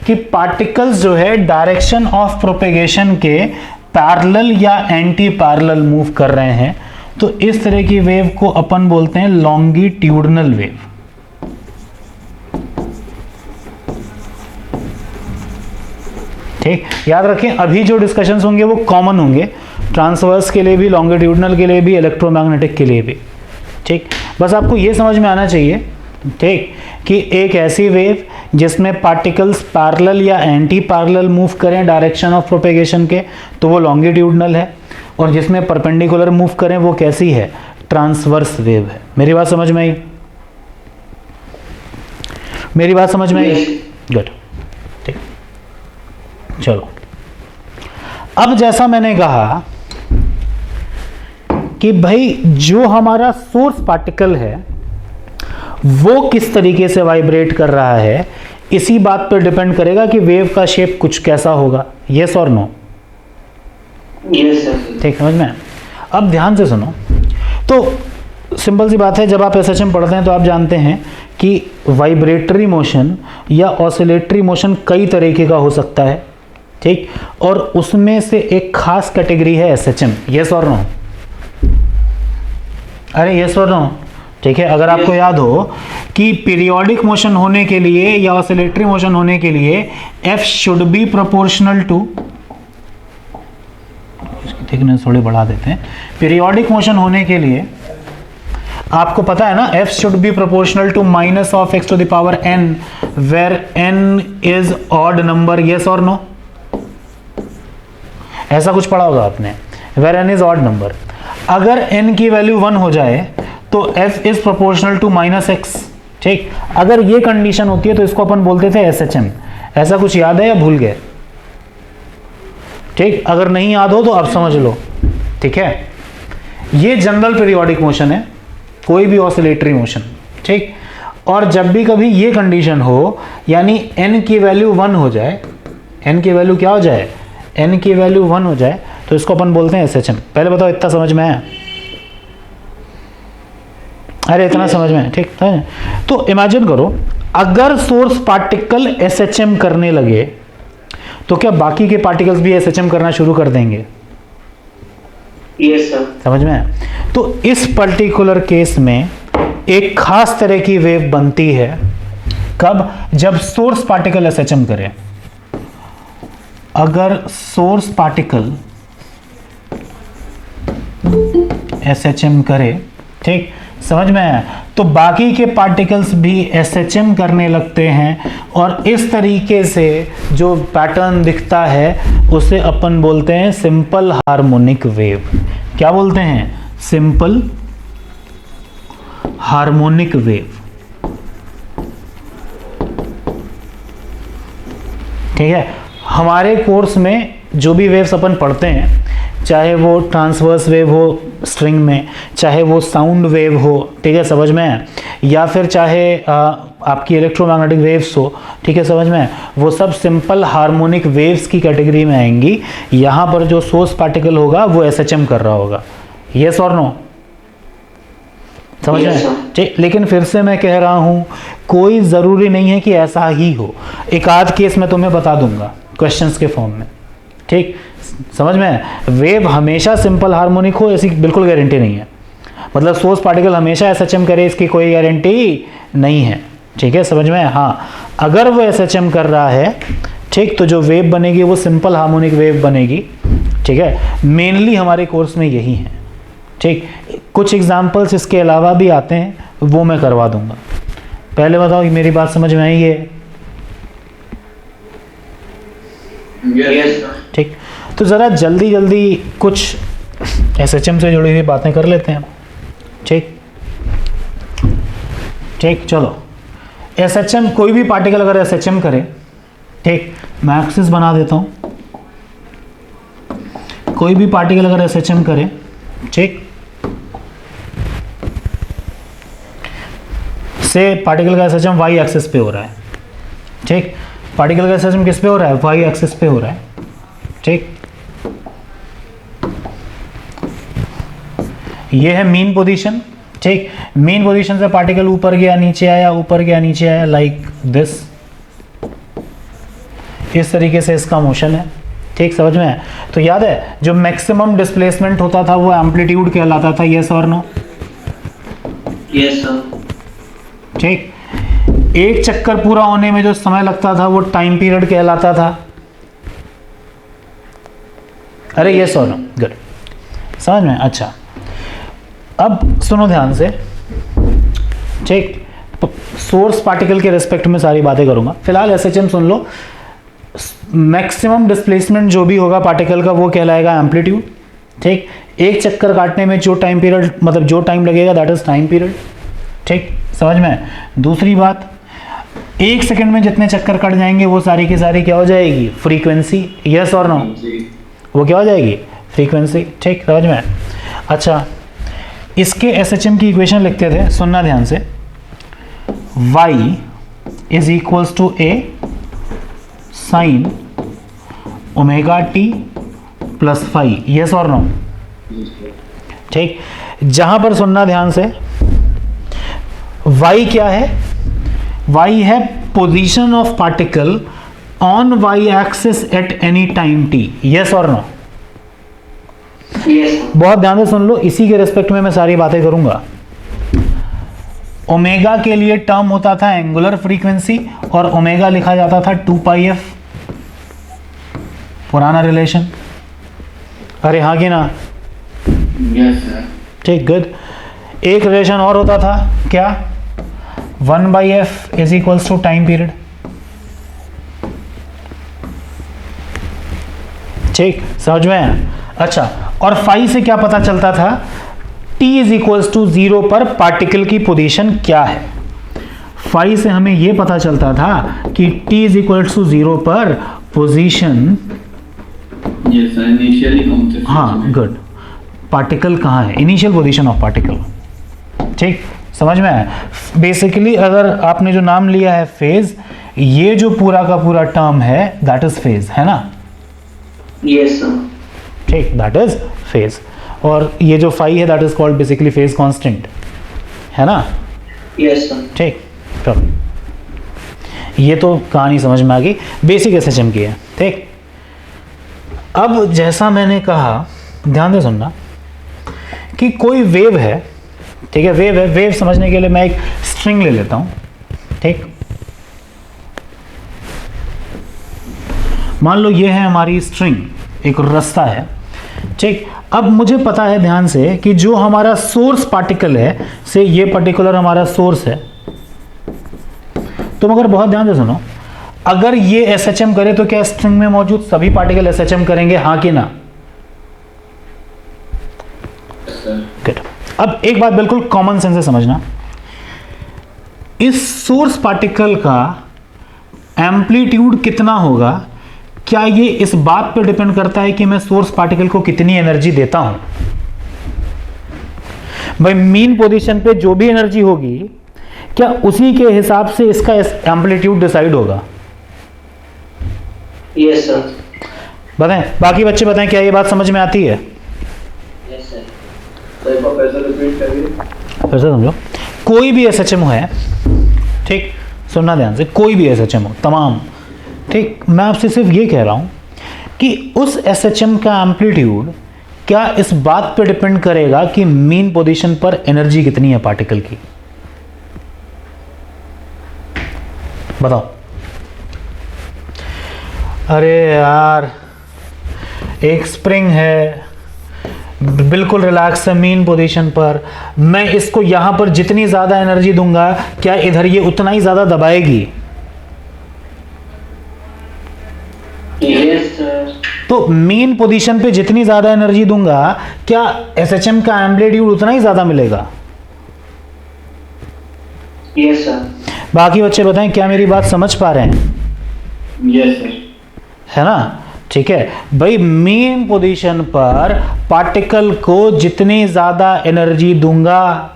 कि पार्टिकल्स जो है डायरेक्शन ऑफ प्रोपेगेशन के पैरेलल या एंटी पैरेलल मूव कर रहे हैं, तो इस तरह की वेव को अपन बोलते हैं लॉन्गिट्यूडनल वेव। ठीक, याद रखें अभी जो डिस्कशंस होंगे वो कॉमन होंगे, ट्रांसवर्स के लिए भी, लॉन्गिट्यूडनल के लिए भी, इलेक्ट्रोमैग्नेटिक के लिए भी। ठीक, बस आपको ये समझ में आना चाहिए, ठीक, कि एक ऐसी वेव जिसमें पार्टिकल्स पैरेलल या एंटी पैरेलल मूव करें डायरेक्शन ऑफ प्रोपेगेशन के, तो वो लॉन्गिट्यूडनल है, और जिसमें परपेंडिकुलर मूव करें वो कैसी है, ट्रांसवर्स वेव है। मेरी बात समझ में आई? मेरी बात समझ में आई? गुड, ठीक, चलो। अब जैसा मैंने कहा कि भाई जो हमारा सोर्स पार्टिकल है वो किस तरीके से वाइब्रेट कर रहा है, इसी बात पर डिपेंड करेगा कि वेव का शेप कुछ कैसा होगा। यस और नो? Yes sir. ठीक, समझ में? अब ध्यान से सुनो। तो सिंपल सी बात है, जब आप एसएचएम पढ़ते हैं तो आप जानते हैं कि वाइब्रेटरी मोशन या ऑसिलेटरी मोशन कई तरीके का हो सकता है, ठीक, और उसमें से एक खास कैटेगरी है एसएचएम। यस और नो? अरे यस और नो? ठीक है, अगर आपको याद हो कि पीरियोडिक मोशन होने के लिए या ऑसिलेटरी मोशन होने के लिए F should be proportional to, thickness थोड़ी बढ़ा देते हैं, पीरियोडिक मोशन होने के लिए आपको पता है ना, F should be proportional to minus of x to the power n, where n is odd number. Yes और नो? ऐसा कुछ पढ़ा होगा आपने, where n is odd number. अगर n की वैल्यू 1 हो जाए तो f is proportional to minus x. ठीक, अगर ये कंडीशन होती है तो इसको अपन बोलते थे एसएचएम। ऐसा कुछ याद है या भूल गए? ठीक, अगर नहीं याद हो तो आप समझ लो। ठीक है, ये जनरल पीरियोडिक मोशन है, कोई भी ऑसिलेटरी मोशन। ठीक, और जब भी कभी ये कंडीशन हो, यानी n की वैल्यू 1 हो जाए, n की वैल्यू क्या हो जाए, n की वैल्यू 1 हो जाए, तो इसको अपन बोलते हैं एसएचएम। पहले बताओ इतना समझ में आया? अरे इतना समझ में है, ठीक है। तो इमेजिन करो अगर सोर्स पार्टिकल एसएचएम करने लगे तो क्या बाकी के पार्टिकल्स भी एसएचएम करना शुरू कर देंगे? Yes sir. समझ में आया? तो इस पर्टिकुलर केस में एक खास तरह की वेव बनती है। कब? जब सोर्स पार्टिकल एसएचएम करे। अगर सोर्स पार्टिकल एसएचएम करे, ठीक, समझ में आया, तो बाकी के पार्टिकल्स भी एसएचएम करने लगते हैं, और इस तरीके से जो पैटर्न दिखता है उसे अपन बोलते हैं सिंपल हार्मोनिक वेव। क्या बोलते हैं? Simple harmonic wave. ठीक है, हमारे कोर्स में जो भी वेव्स अपन पढ़ते हैं, चाहे वो ट्रांसवर्स वेव हो स्ट्रिंग में, चाहे वो साउंड वेव हो, ठीक है, समझ में है, या फिर चाहे आपकी इलेक्ट्रोमैग्नेटिक वेव्स हो, ठीक है, समझ में है, वो सब सिंपल हार्मोनिक वेव्स की कैटेगरी में आएंगी। यहाँ पर जो सोर्स पार्टिकल होगा वो एसएचएम कर रहा होगा। यस और नो? समझ में? ठीक, लेकिन फिर से मैं कह रहा हूँ, कोई ज़रूरी नहीं है कि ऐसा ही हो। एक आध केस मैं तुम्हें बता दूंगा क्वेश्चंस के फॉर्म में। ठीक, समझ में? वेव हमेशा सिंपल हार्मोनिक हो ऐसी बिल्कुल गारंटी नहीं है। मतलब सोर्स पार्टिकल हमेशा एसएचएम करे इसकी कोई गारंटी नहीं है। ठीक है, समझ में? हाँ, अगर वो एसएचएम कर रहा है, ठीक, तो जो वेव बनेगी वो सिंपल हार्मोनिक वेव बनेगी। ठीक है, मेनली हमारे कोर्स में यही है। ठीक, कुछ एग्जाम्पल्स इसके अलावा भी आते हैं, वो मैं करवा दूंगा। पहले बताओ कि मेरी बात समझ में आई है? यस। ठीक, तो ज़रा जल्दी जल्दी कुछ एसएचएम से जुड़ी हुई बातें कर लेते हैं। ठीक ठीक, चलो, एसएचएम, कोई भी पार्टिकल अगर एसएचएम करे, ठीक, मैं एक्सिस बना देता हूँ। कोई भी पार्टिकल अगर एसएचएम करे, ठीक, से पार्टिकल का एसएचएम वाई एक्सिस पे हो रहा है। ठीक, पार्टिकल का एसएचएम किस पे हो रहा है? वाई एक्सिस पे हो रहा है। ठीक, ये है मीन पोजीशन। ठीक, मीन पोजीशन से पार्टिकल ऊपर गया नीचे आया, ऊपर गया नीचे आया, लाइक दिस। इस तरीके से इसका मोशन है। ठीक, समझ में है? तो याद है जो मैक्सिमम डिस्प्लेसमेंट होता था वो एम्पलीट्यूड कहलाता था। यस और नो? Yes sir. ठीक, एक चक्कर पूरा होने में जो समय लगता था वो टाइम पीरियड कहलाता था। अरे यस और नो, गुड, समझ में। अच्छा अब सुनो ध्यान से, ठीक, सोर्स पार्टिकल के रिस्पेक्ट में सारी बातें करूंगा। फिलहाल एसएचएम सुन लो। मैक्सिमम डिस्प्लेसमेंट जो भी होगा पार्टिकल का वो कहलाएगा एम्पलीट्यूड, ठीक। एक चक्कर काटने में जो टाइम पीरियड, मतलब जो टाइम लगेगा दैट इज टाइम पीरियड, ठीक, समझ में। दूसरी बात, एक सेकंड में जितने चक्कर कट जाएंगे वो सारी की सारी क्या हो जाएगी, फ्रीक्वेंसी, यस और नो, वो क्या हो जाएगी, फ्रीक्वेंसी, ठीक, समझ में। अच्छा इसके एसएचएम की इक्वेशन लिखते थे, सुनना ध्यान से। y is equals to a sine omega T plus phi, yes और नो, ठीक। जहां पर सुनना ध्यान से, y क्या है, y है position of particle on y axis at any time t, yes और नो। यस बहुत ध्यान से सुन लो, इसी के रेस्पेक्ट में मैं सारी बातें करूंगा। ओमेगा के लिए टर्म होता था एंगुलर फ्रीक्वेंसी और ओमेगा लिखा जाता था 2πf, पुराना रिलेशन, अरे हाँ कि ना, यस सर। ठीक, गुड। एक रिलेशन और होता था क्या, 1/f is equals to time period, ठीक, समझ में आया। अच्छा, और फाई से क्या पता चलता था, t इज इक्वल्स टू 0 पर पार्टिकल की पोजीशन क्या है। फाई से हमें यह पता चलता था कि t इज इक्वल्स टू 0 पर पोजीशन, यस सर, इनिशियली कौन से, हाँ गुड, पार्टिकल कहाँ है, इनिशियल पोजीशन ऑफ पार्टिकल, ठीक, समझ में आया। बेसिकली अगर आपने जो नाम लिया है फेज, ये जो पूरा का पूरा टर्म है दैट इज फेज, है ना, यस सर, ठीक, दैट इज फेज। और ये जो फाई है that is called basically phase constant, है ना, यस सर, ठीक। चलो ये तो कहानी समझ में आ गई, बेसिक एसएचएम की है, ठीक। अब जैसा मैंने कहा, ध्यान से सुनना, कि कोई वेव है, ठीक है, वेव है, वेव समझने के लिए मैं एक स्ट्रिंग ले लेता हूं, ठीक। मान लो ये है हमारी स्ट्रिंग, एक रास्ता है, ठीक। अब मुझे पता है ध्यान से कि जो हमारा सोर्स पार्टिकल है, से ये पर्टिकुलर हमारा सोर्स है। तो मगर बहुत ध्यान से सुनो, अगर ये एसएचएम करे तो क्या स्ट्रिंग में मौजूद सभी पार्टिकल एसएचएम करेंगे, हाँ कि ना, गुड। अब एक बात बिल्कुल कॉमन सेंस से समझना, इस सोर्स पार्टिकल का एम्पलीट्यूड कितना होगा, क्या ये इस बात पर डिपेंड करता है कि मैं सोर्स पार्टिकल को कितनी एनर्जी देता हूं। भाई मीन पोजीशन पे जो भी एनर्जी होगी, क्या उसी के हिसाब से इसका एम्पलीट्यूड डिसाइड होगा। यस सर, बताएं, बाकी बच्चे बताएं, क्या ये बात समझ में आती है। यस सर, फिर से समझो, कोई भी एसएचएम है, ठीक, सुनना ध्यान से, कोई भी एसएचएम हो, तमाम, ठीक, मैं आपसे सिर्फ ये कह रहा हूं कि उस एसएचएम का एम्पलीट्यूड क्या इस बात पे डिपेंड करेगा कि मीन पोजीशन पर एनर्जी कितनी है पार्टिकल की। बताओ। अरे यार, एक स्प्रिंग है, बिल्कुल रिलैक्स है मीन पोजीशन पर, मैं इसको यहां पर जितनी ज्यादा एनर्जी दूंगा, क्या इधर ये उतना ही ज्यादा दबाएगी। यस सर, तो मेन पोजीशन पे जितनी ज्यादा एनर्जी दूंगा, क्या एसएचएम का एम्पलीट्यूड उतना ही ज्यादा मिलेगा। यस सर, बाकी बच्चे बताएं, क्या मेरी बात समझ पा रहे हैं। यस सर, है ना, ठीक है भाई। मेन पोजीशन पर पार्टिकल को जितनी ज्यादा एनर्जी दूंगा,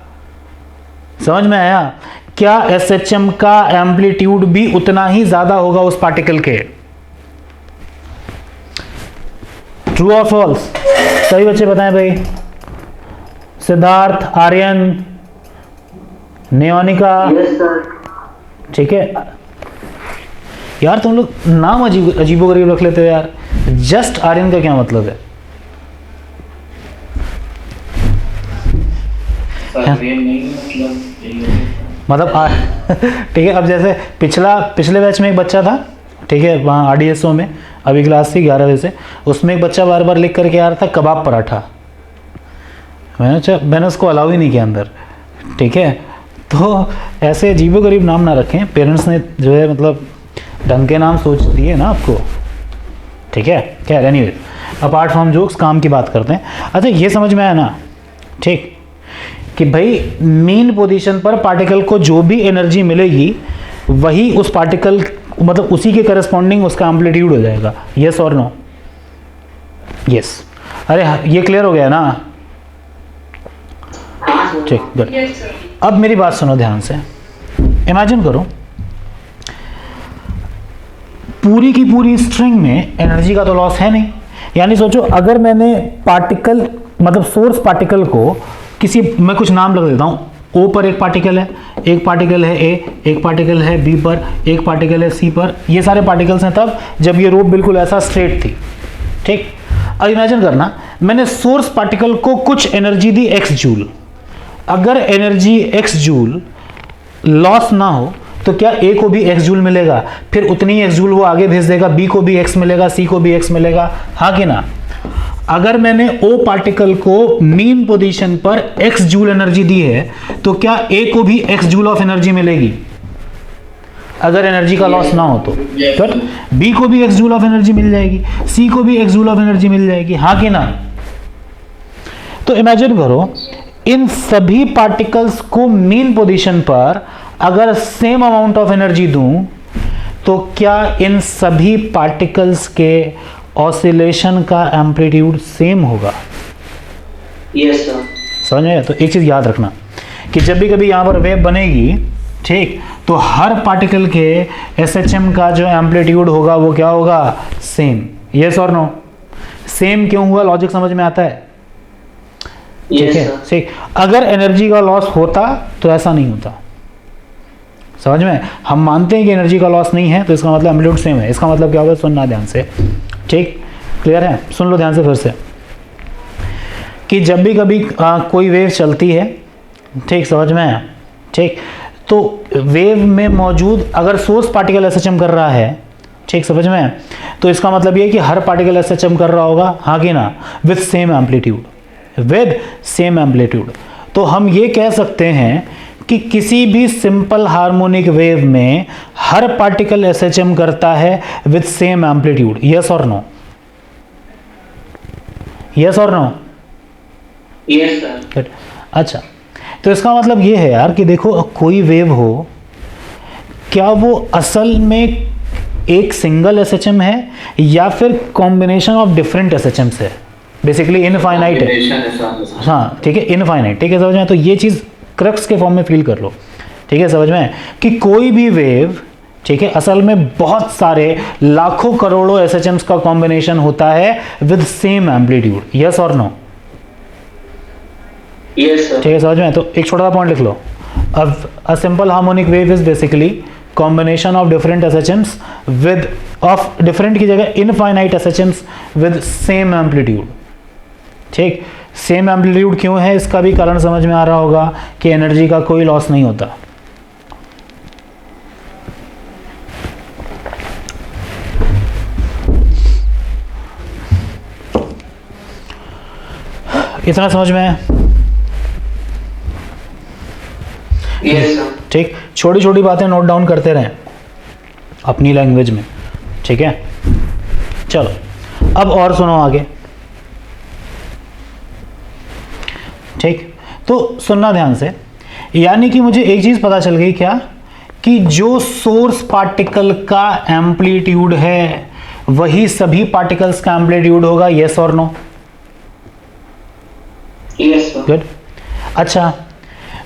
समझ में आया, क्या एसएचएम का एम्पलीट्यूड भी उतना ही ज्यादा होगा उस पार्टिकल के। ट्रू और फॉल्स, सही बच्चे बताएं भाई। सिद्धार्थ, आर्यन, नियोनिका, यस सर, ठीक है यार। तुम लोग नाम अजीबो गरीब रख लेते हो यार। जस्ट आर्यन का क्या मतलब है। मतलब ठीक है। अब जैसे पिछले बैच में एक बच्चा था, ठीक है, वहाँ आरडीएसओ में, अभी क्लास थी 11 बजे से, उसमें एक बच्चा बार बार लिख करके आ रहा था कबाब पराठा। मैंने उसको अलाउ ही नहीं किया अंदर, ठीक है। तो ऐसे अजीबोगरीब नाम ना रखें, पेरेंट्स ने जो है मतलब ढंग के नाम सोच दिए ना आपको, ठीक है। खैर एनीवे, अपार्ट फ्रॉम जोक्स काम की बात करते हैं। अच्छा ये समझ में आया ना, ठीक, कि भाई मीन पोजीशन पर पार्टिकल को जो भी एनर्जी मिलेगी वही उस पार्टिकल मतलब उसी के करस्पॉन्डिंग उसका एम्पलीट्यूड हो जाएगा। यस और नो? यस। अरे ये क्लियर हो गया ना? ठीक, गुड। अब मेरी बात सुनो ध्यान से। इमेजिन करो पूरी की पूरी स्ट्रिंग में एनर्जी का तो लॉस है नहीं, यानी सोचो अगर मैंने पार्टिकल मतलब सोर्स पार्टिकल को किसी, मैं कुछ नाम लग देता हूँ, ओ पर एक पार्टिकल है ए, एक पार्टिकल है बी पर, एक पार्टिकल है सी पर, ये सारे पार्टिकल्स हैं तब जब ये रोप बिल्कुल ऐसा स्ट्रेट थी, ठीक। अब इमेजिन करना मैंने सोर्स पार्टिकल को कुछ एनर्जी दी x जूल, अगर एनर्जी x जूल लॉस ना हो तो क्या a को भी x जूल मिलेगा, फिर उतनी x जूल वो आगे भेज देगा, b को भी x मिलेगा, c को भी x मिलेगा, हाँ कि ना? अगर मैंने O पार्टिकल को मीन पोजीशन पर x जूल एनर्जी दी है तो क्या A को भी x जूल ऑफ एनर्जी मिलेगी अगर एनर्जी का लॉस ना हो तो? फिर B को भी x जूल ऑफ एनर्जी मिल जाएगी, C को भी x जूल ऑफ एनर्जी मिल जाएगी, हाँ कि ना? तो इमेजिन करो इन सभी पार्टिकल्स को मीन पोजीशन पर अगर सेम अमाउंट ऑफ एनर्जी दूं तो क्या इन सभी पार्टिकल्स के ऑसिलेशन का एम्पलीट्यूड सेम होगा? Yes sir. समझ में? तो एक चीज याद रखना कि जब भी कभी यहां पर वेव बनेगी, ठीक, तो हर पार्टिकल के एसएचएम का जो एम्पलीट्यूड होगा वो क्या होगा? सेम। यस और नो? सेम क्यों हुआ? लॉजिक समझ में आता है? ठीक है, ठीक। अगर एनर्जी का लॉस होता तो ऐसा नहीं होता, समझ में? हम मानते हैं कि एनर्जी का लॉस नहीं है तो इसका मतलब एम्पलीट्यूड सेम है। इसका मतलब क्या होगा? सुनना ध्यान से, ठीक, क्लियर है? सुन लो ध्यान से फिर से कि जब भी कभी कोई वेव चलती है, ठीक, समझ में आया, ठीक, तो वेव में मौजूद अगर सोर्स पार्टिकल एसएचएम कर रहा है, ठीक, समझ में, तो इसका मतलब ये कि हर पार्टिकल एसएचएम कर रहा होगा, हाँ कि ना? With same amplitude, with same amplitude. तो हम ये कह सकते हैं कि किसी भी सिंपल हार्मोनिक वेव में हर पार्टिकल एसएचएम करता है विद सेम एम्पलीट्यूड। यस और नो? यस और नो? Yes sir. अच्छा, तो इसका मतलब ये है यार कि देखो कोई वेव हो, क्या वो असल में एक सिंगल एसएचएम है या फिर कॉम्बिनेशन ऑफ डिफरेंट एसएचएम्स है? बेसिकली इनफाइनाइट है, हाँ, ठीक है, इनफाइनाइट, ठीक है, समझ में? तो ये चीज क्रक्स के फॉर्म में फील कर लो, ठीक है, समझ में? कि कोई भी वेव, ठीक है, असल में बहुत सारे लाखों करोड़ों एसएचएम्स का कॉम्बिनेशन होता है विद सेम एम्पलीट्यूड। यस और नो? Yes sir. ठीक है, समझ में? तो एक छोटा सा पॉइंट लिख लो। अब a simple harmonic wave is basically combination of different SHMs with of different की जगह infinite SHMs with same amplitude, ठीक। सेम एम्पलीट्यूड क्यों है इसका भी कारण समझ में आ रहा होगा कि एनर्जी का कोई लॉस नहीं होता। इतना समझ में है? Yes sir. ठीक, छोटी छोटी बातें नोट डाउन करते रहें अपनी लैंग्वेज में, ठीक है। चलो अब और सुनो आगे, ठीक। तो सुनना ध्यान से, यानी कि मुझे एक चीज पता चल गई, क्या? कि जो सोर्स पार्टिकल का एम्पलीट्यूड है वही सभी पार्टिकल्स का एम्पलीट्यूड होगा। यस और नो? Yes sir. गुड। अच्छा,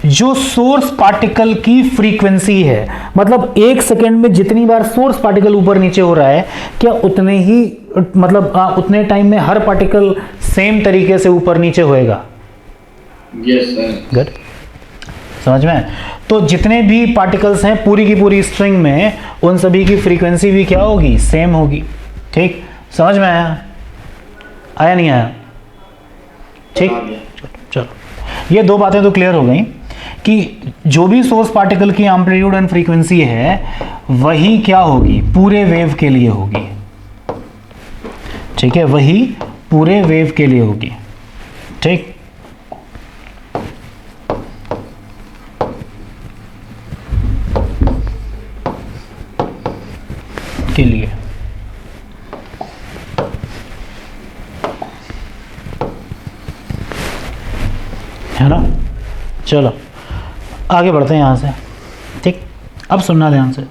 जो सोर्स पार्टिकल की फ्रीक्वेंसी है, मतलब एक सेकेंड में जितनी बार सोर्स पार्टिकल ऊपर नीचे हो रहा है, क्या उतने ही मतलब उतने टाइम में हर पार्टिकल सेम तरीके से ऊपर नीचे होएगा? Yes sir. गुड, समझ में? तो जितने भी पार्टिकल्स हैं पूरी की पूरी स्ट्रिंग में, उन सभी की फ्रीक्वेंसी भी क्या होगी? सेम होगी, ठीक। समझ में आया? आया नहीं आया? ठीक, चलो ये दो बातें तो क्लियर हो गई कि जो भी सोर्स पार्टिकल की एम्पलीट्यूड एंड फ्रीक्वेंसी है वही क्या होगी? पूरे वेव के लिए होगी, ठीक है, वही पूरे वेव के लिए होगी। ठीक, के लिए है ना। चलो आगे बढ़ते हैं यहाँ से। ठीक, अब सुनना ध्यान से।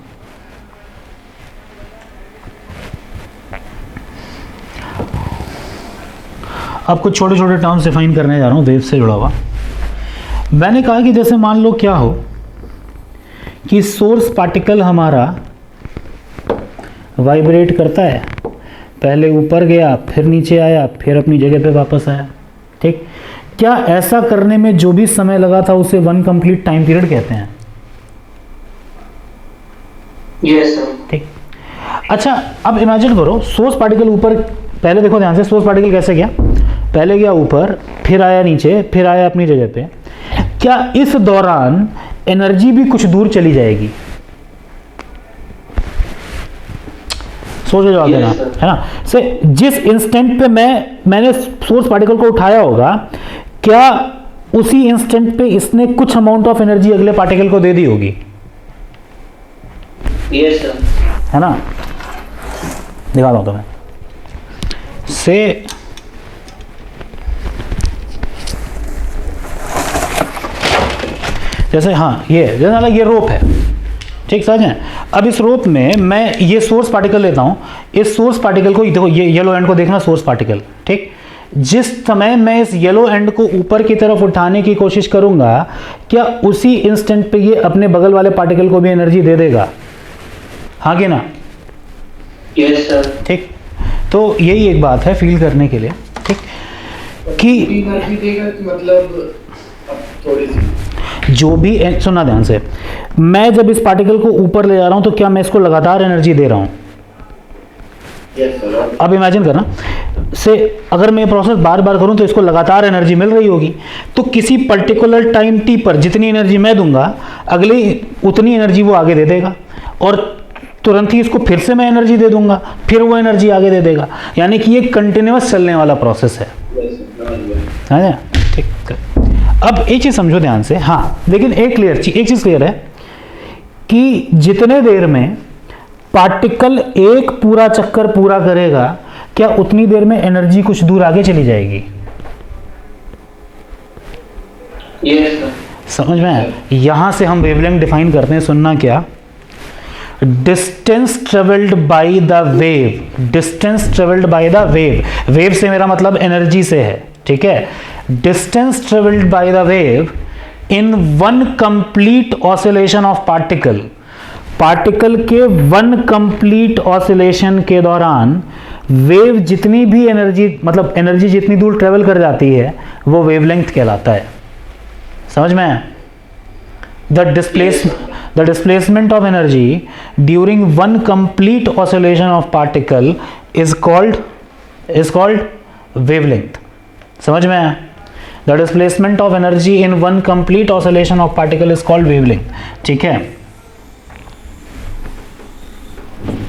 अब कुछ छोटे छोटे टर्म्स डिफाइन करने जा रहा हूँ वेव से जुड़ा हुआ। मैंने कहा कि जैसे मान लो क्या हो कि सोर्स पार्टिकल हमारा वाइब्रेट करता है, पहले ऊपर गया, फिर नीचे आया, फिर अपनी जगह पे वापस आया। ठीक, क्या ऐसा करने में जो भी समय लगा था उसे वन कंप्लीट टाइम पीरियड कहते हैं? Yes sir. ठीक, अच्छा अब इमेजिन करो सोर्स पार्टिकल ऊपर, पहले देखो ध्यान से, सोर्स पार्टिकल कैसे गया, पहले गया ऊपर, फिर आया नीचे, फिर आया अपनी जगह पे। क्या इस दौरान एनर्जी भी कुछ दूर चली जाएगी? सोच के जवाब देना, है ना। से जिस इंस्टेंट पे मैंने सोर्स पार्टिकल को उठाया होगा, क्या उसी इंस्टेंट पे इसने कुछ अमाउंट ऑफ एनर्जी अगले पार्टिकल को दे दी होगी? Yes sir. है ना, दिखा दो तुम्हें। से जैसे हाँ ये रोप है, ठीक समझ में। अब इस रोप में मैं ये सोर्स पार्टिकल लेता हूँ, इस सोर्स पार्टिकल को देखो, ये येलो एंड को देखना, सोर्स पार्टिकल। ठीक, जिस समय मैं इस येलो एंड को ऊपर की तरफ उठाने की कोशिश करूंगा, क्या उसी इंस्टेंट पे ये अपने बगल वाले पार्टिकल को भी एनर्जी दे देगा? हाँ कि ना? Yes sir. ठीक, तो यही एक बात है फील करने के लिए। ठीक, कि एनर्जी देगा कि मतलब थोड़ी सी जो भी सुनना ध्यान से, मैं जब इस पार्टिकल को ऊपर ले जा रहा हूं तो क्या मैं इसको लगातार एनर्जी दे रहा हूं? Yes sir. अब इमेजिन करना से अगर मैं ये प्रोसेस बार बार करूं तो इसको लगातार एनर्जी मिल रही होगी, तो किसी पर्टिकुलर टाइम टी पर जितनी एनर्जी मैं दूंगा, अगली उतनी एनर्जी वो आगे दे देगा, और तुरंत ही इसको फिर से मैं एनर्जी दे दूंगा, फिर वो एनर्जी आगे दे देगा। यानी कि ये कंटिन्यूअस चलने वाला प्रोसेस है ना। ठीक, अब एक चीज समझो ध्यान से, हाँ लेकिन एक चीज क्लियर है कि जितने देर में पार्टिकल एक पूरा चक्कर पूरा करेगा, क्या उतनी देर में एनर्जी कुछ दूर आगे चली जाएगी? Yes sir. समझ में आया? यहां से हम वेवलेंथ डिफाइन करते हैं, सुनना क्या, distance travelled by the wave. Distance travelled by the wave, wave से मेरा मतलब एनर्जी से है। ठीक है, distance travelled by the wave in one complete oscillation of particle. Particle के वन कंप्लीट ऑसिलेशन के दौरान वेव जितनी भी एनर्जी, मतलब एनर्जी जितनी दूर ट्रेवल कर जाती है, वो वेवलेंथ कहलाता है। समझ में आया? The displacement of energy during one complete oscillation of particle is called wavelength. समझ में आया? The displacement of energy in one complete oscillation of particle is called wavelength. ठीक है,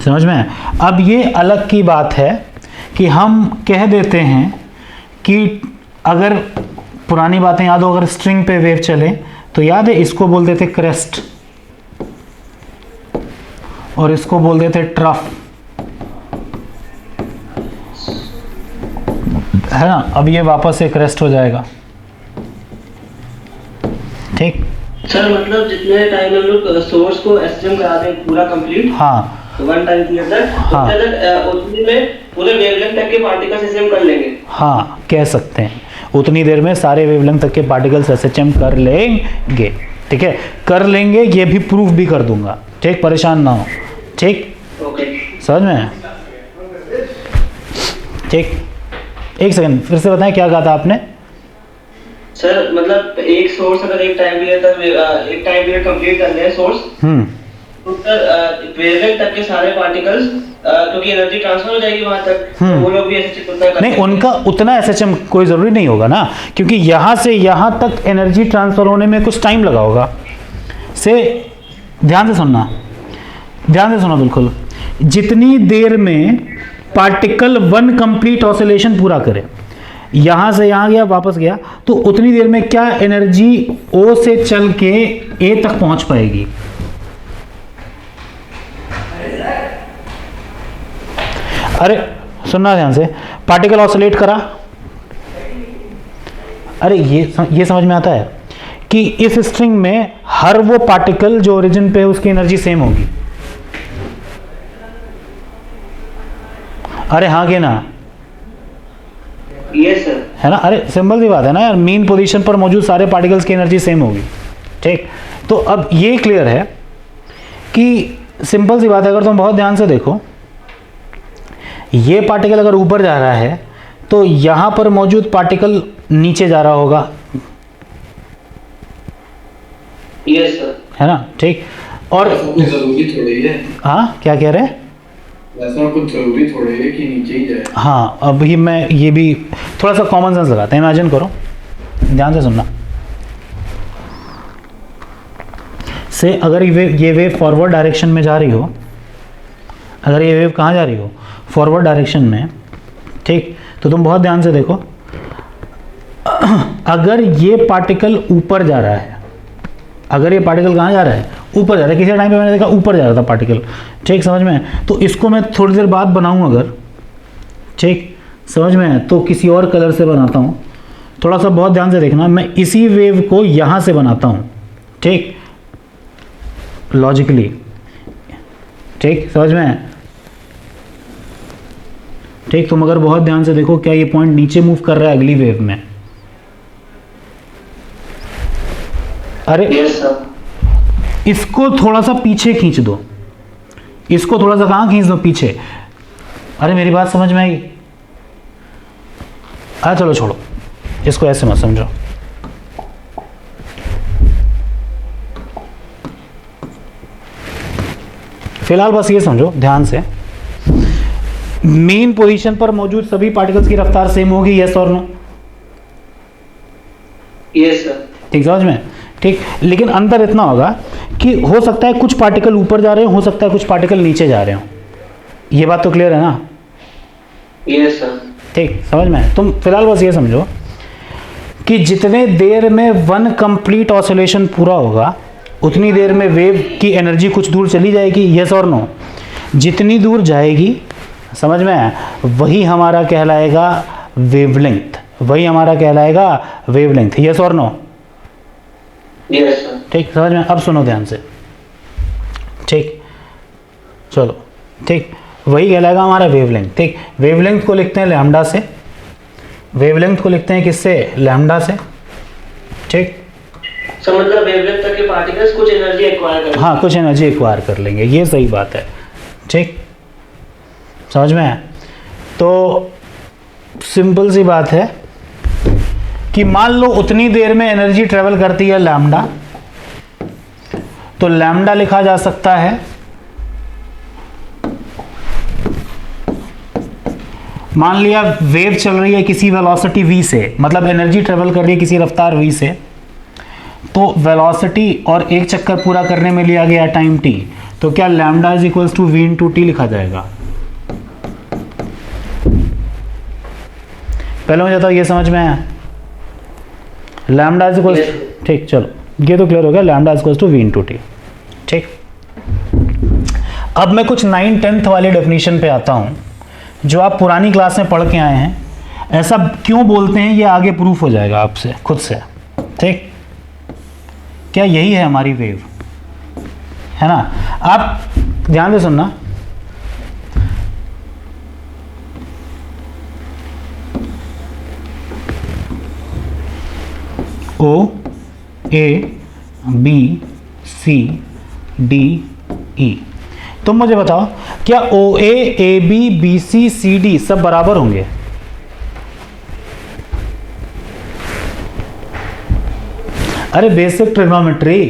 समझ में आया? अब ये अलग की बात है कि हम कह देते हैं कि अगर पुरानी बातें याद हो, अगर स्ट्रिंग पे वेव चले तो याद है इसको बोल देते क्रेस्ट और इसको बोल देते ट्रफ, है ना। अब ये वापस से क्रेस्ट हो जाएगा। ठीक सर, मतलब जितने टाइम हम लोग सोर्स को एसएम करा दें पूरा कंप्लीट, हाँ वन टाइम पीरियड तक, हाँ। उतनी में पूरे वेवलेंथ तक के पार्टिकल्स एसएम कर लेंगे। हाँ कह सकते हैं, उतनी देर में सारे वेवलेंथ तक के पार्टिकल्स एसएचएम कर लेंगे। ठीक है, कर लेंगे, ये भी प्रूफ भी कर दूंगा। ठीक, परेशान ना हो। ठीक, ओके समझ में? ठीक, एक सेकंड फिर से बताएं क्या कहा था आपने? सर, मतलब एक सोर्स अगर एक टाइम पीरियड कंप्लीट कर ले सोर्स, तो सर वेवलेंथ तक के सारे पार्टिकल्स, क्योंकि एनर्जी ट्रांसफर हो जाएगी वहां तक, तो वो लोग भी एसएचएम कर नहीं, उनका उतना एसएचएम कोई ज़रूरी नहीं होगा ना, क्योंकि यहाँ से यहाँ तक एनर्जी ट्रांसफ़र होने में कुछ टाइम लगा होगा। से ध्यान से सुनना बिल्कुल। जितनी देर में पार्टिकल वन कंप्लीट ऑसिलेशन पूरा करे, यहां से यहां गया वापस गया, तो उतनी देर में क्या एनर्जी O से चल के A तक पहुंच पाएगी? अरे सुनना ध्यान से, पार्टिकल ऑसिलेट करा, अरे ये समझ में आता है कि इस स्ट्रिंग में हर वो पार्टिकल जो ओरिजिन पे है उसकी एनर्जी सेम होगी। अरे हाँ के ना? Yes sir. है ना? अरे सिंपल सी बात है ना यार, मीन पोजीशन पर मौजूद सारे पार्टिकल्स की एनर्जी सेम होगी। ठीक, तो अब ये क्लियर है कि सिंपल सी बात है, अगर तुम बहुत ध्यान से देखो, ये पार्टिकल अगर ऊपर जा रहा है तो यहां पर मौजूद पार्टिकल नीचे जा रहा होगा। Yes sir. है ना? ठीक, और जरूरी थोड़ी है। हाँ क्या कह रहे हैं? ऐसा कुछ जरूरी थोड़ी है कि नीचे ही जाए। हाँ, अब ये भी थोड़ा सा कॉमन सेंस लगाते हैं। इमेजिन करो, ध्यान से सुनना, से अगर ये वेव फॉरवर्ड डायरेक्शन में जा रही हो, अगर ये वेव कहाँ जा रही हो? फॉरवर्ड डायरेक्शन में। ठीक, तो तुम बहुत ध्यान से देखो, अगर ये पार्टिकल ऊपर जा रहा है, अगर ये पार्टिकल कहाँ जा रहा है? ऊपर जा रहा है। किसी टाइम पे मैंने देखा ऊपर जा रहा था पार्टिकल। ठीक, समझ में? तो इसको मैं थोड़ी देर बाद बनाऊँ अगर, ठीक समझ में, तो किसी और कलर से बनाता हूँ। थोड़ा सा बहुत ध्यान से देखना, मैं इसी वेव को यहाँ से बनाता हूँ। ठीक, लॉजिकली। ठीक, समझ में? ठीक, तुम अगर बहुत ध्यान से देखो, क्या ये पॉइंट नीचे मूव कर रहा है अगली वेव में? अरे यस सर। इसको थोड़ा सा पीछे खींच दो, इसको थोड़ा सा कहाँ खींच दो? पीछे। अरे मेरी बात समझ में आई? चलो छोड़ो, इसको ऐसे मत समझो। फिलहाल बस ये समझो ध्यान से, मेन पोजीशन पर मौजूद सभी पार्टिकल्स की रफ्तार सेम होगी, यस और नो? Yes sir. ठीक, समझ में? ठीक, लेकिन अंतर इतना होगा कि हो सकता है कुछ पार्टिकल ऊपर जा रहे हो सकता है कुछ पार्टिकल नीचे जा रहे हो। ये बात तो क्लियर है ना? Yes sir. ठीक, समझ में? तुम फिलहाल बस ये समझो कि जितने देर में वन कंप्लीट ऑसिलेशन पूरा होगा उतनी देर में वेव की एनर्जी कुछ दूर चली जाएगी, यस और नो? जितनी दूर जाएगी, समझ में, वही हमारा कहलाएगा वेवलेंथ, वही हमारा कहलाएगा वेवलेंथ, यस और नो? Yes sir. ठीक, समझ में? अब सुनो ध्यान से। ठीक, चलो, ठीक, वही कहलाएगा हमारा वेवलेंथ। ठीक, वेवलेंथ को लिखते हैं लैम्डा से, वेवलेंथ को लिखते हैं किससे? लैम्डा से। ठीक, सर मतलब वेवलेंथ तक के पार्टिकल्स कुछ एनर्जी एक्वायर करेंगे। हाँ, कुछ एनर्जी एक्वायर कर लेंगे, ये सही बात है। ठीक, समझ में? तो सिंपल सी बात है कि मान लो उतनी देर में एनर्जी ट्रेवल करती है लैम्डा, तो लैम्डा लिखा जा सकता है, मान लिया वेव चल रही है किसी वेलोसिटी v से, मतलब एनर्जी ट्रेवल कर रही है किसी रफ्तार v से, तो वेलोसिटी और एक चक्कर पूरा करने में लिया गया टाइम t, तो क्या lambda is equals to v into t लिखा जाएगा? पहले मुझे बताओ, ये समझ में आया? लैम्डा इज इक्वल्स, ठीक, चलो ये तो क्लियर हो गया, lambda is equals to v into t. ठीक, अब मैं कुछ 9-10th वाली डेफिनेशन पे आता हूं जो आप पुरानी क्लास में पढ़ के आए हैं। ऐसा क्यों बोलते हैं ये आगे प्रूफ हो जाएगा आपसे खुद से। ठीक, क्या यही है हमारी वेव? है ना? आप ध्यान से सुनना, ओ A B C D E, तुम मुझे बताओ क्या O A B B C C D सब बराबर होंगे? अरे बेसिक ट्रिग्नोमेट्री,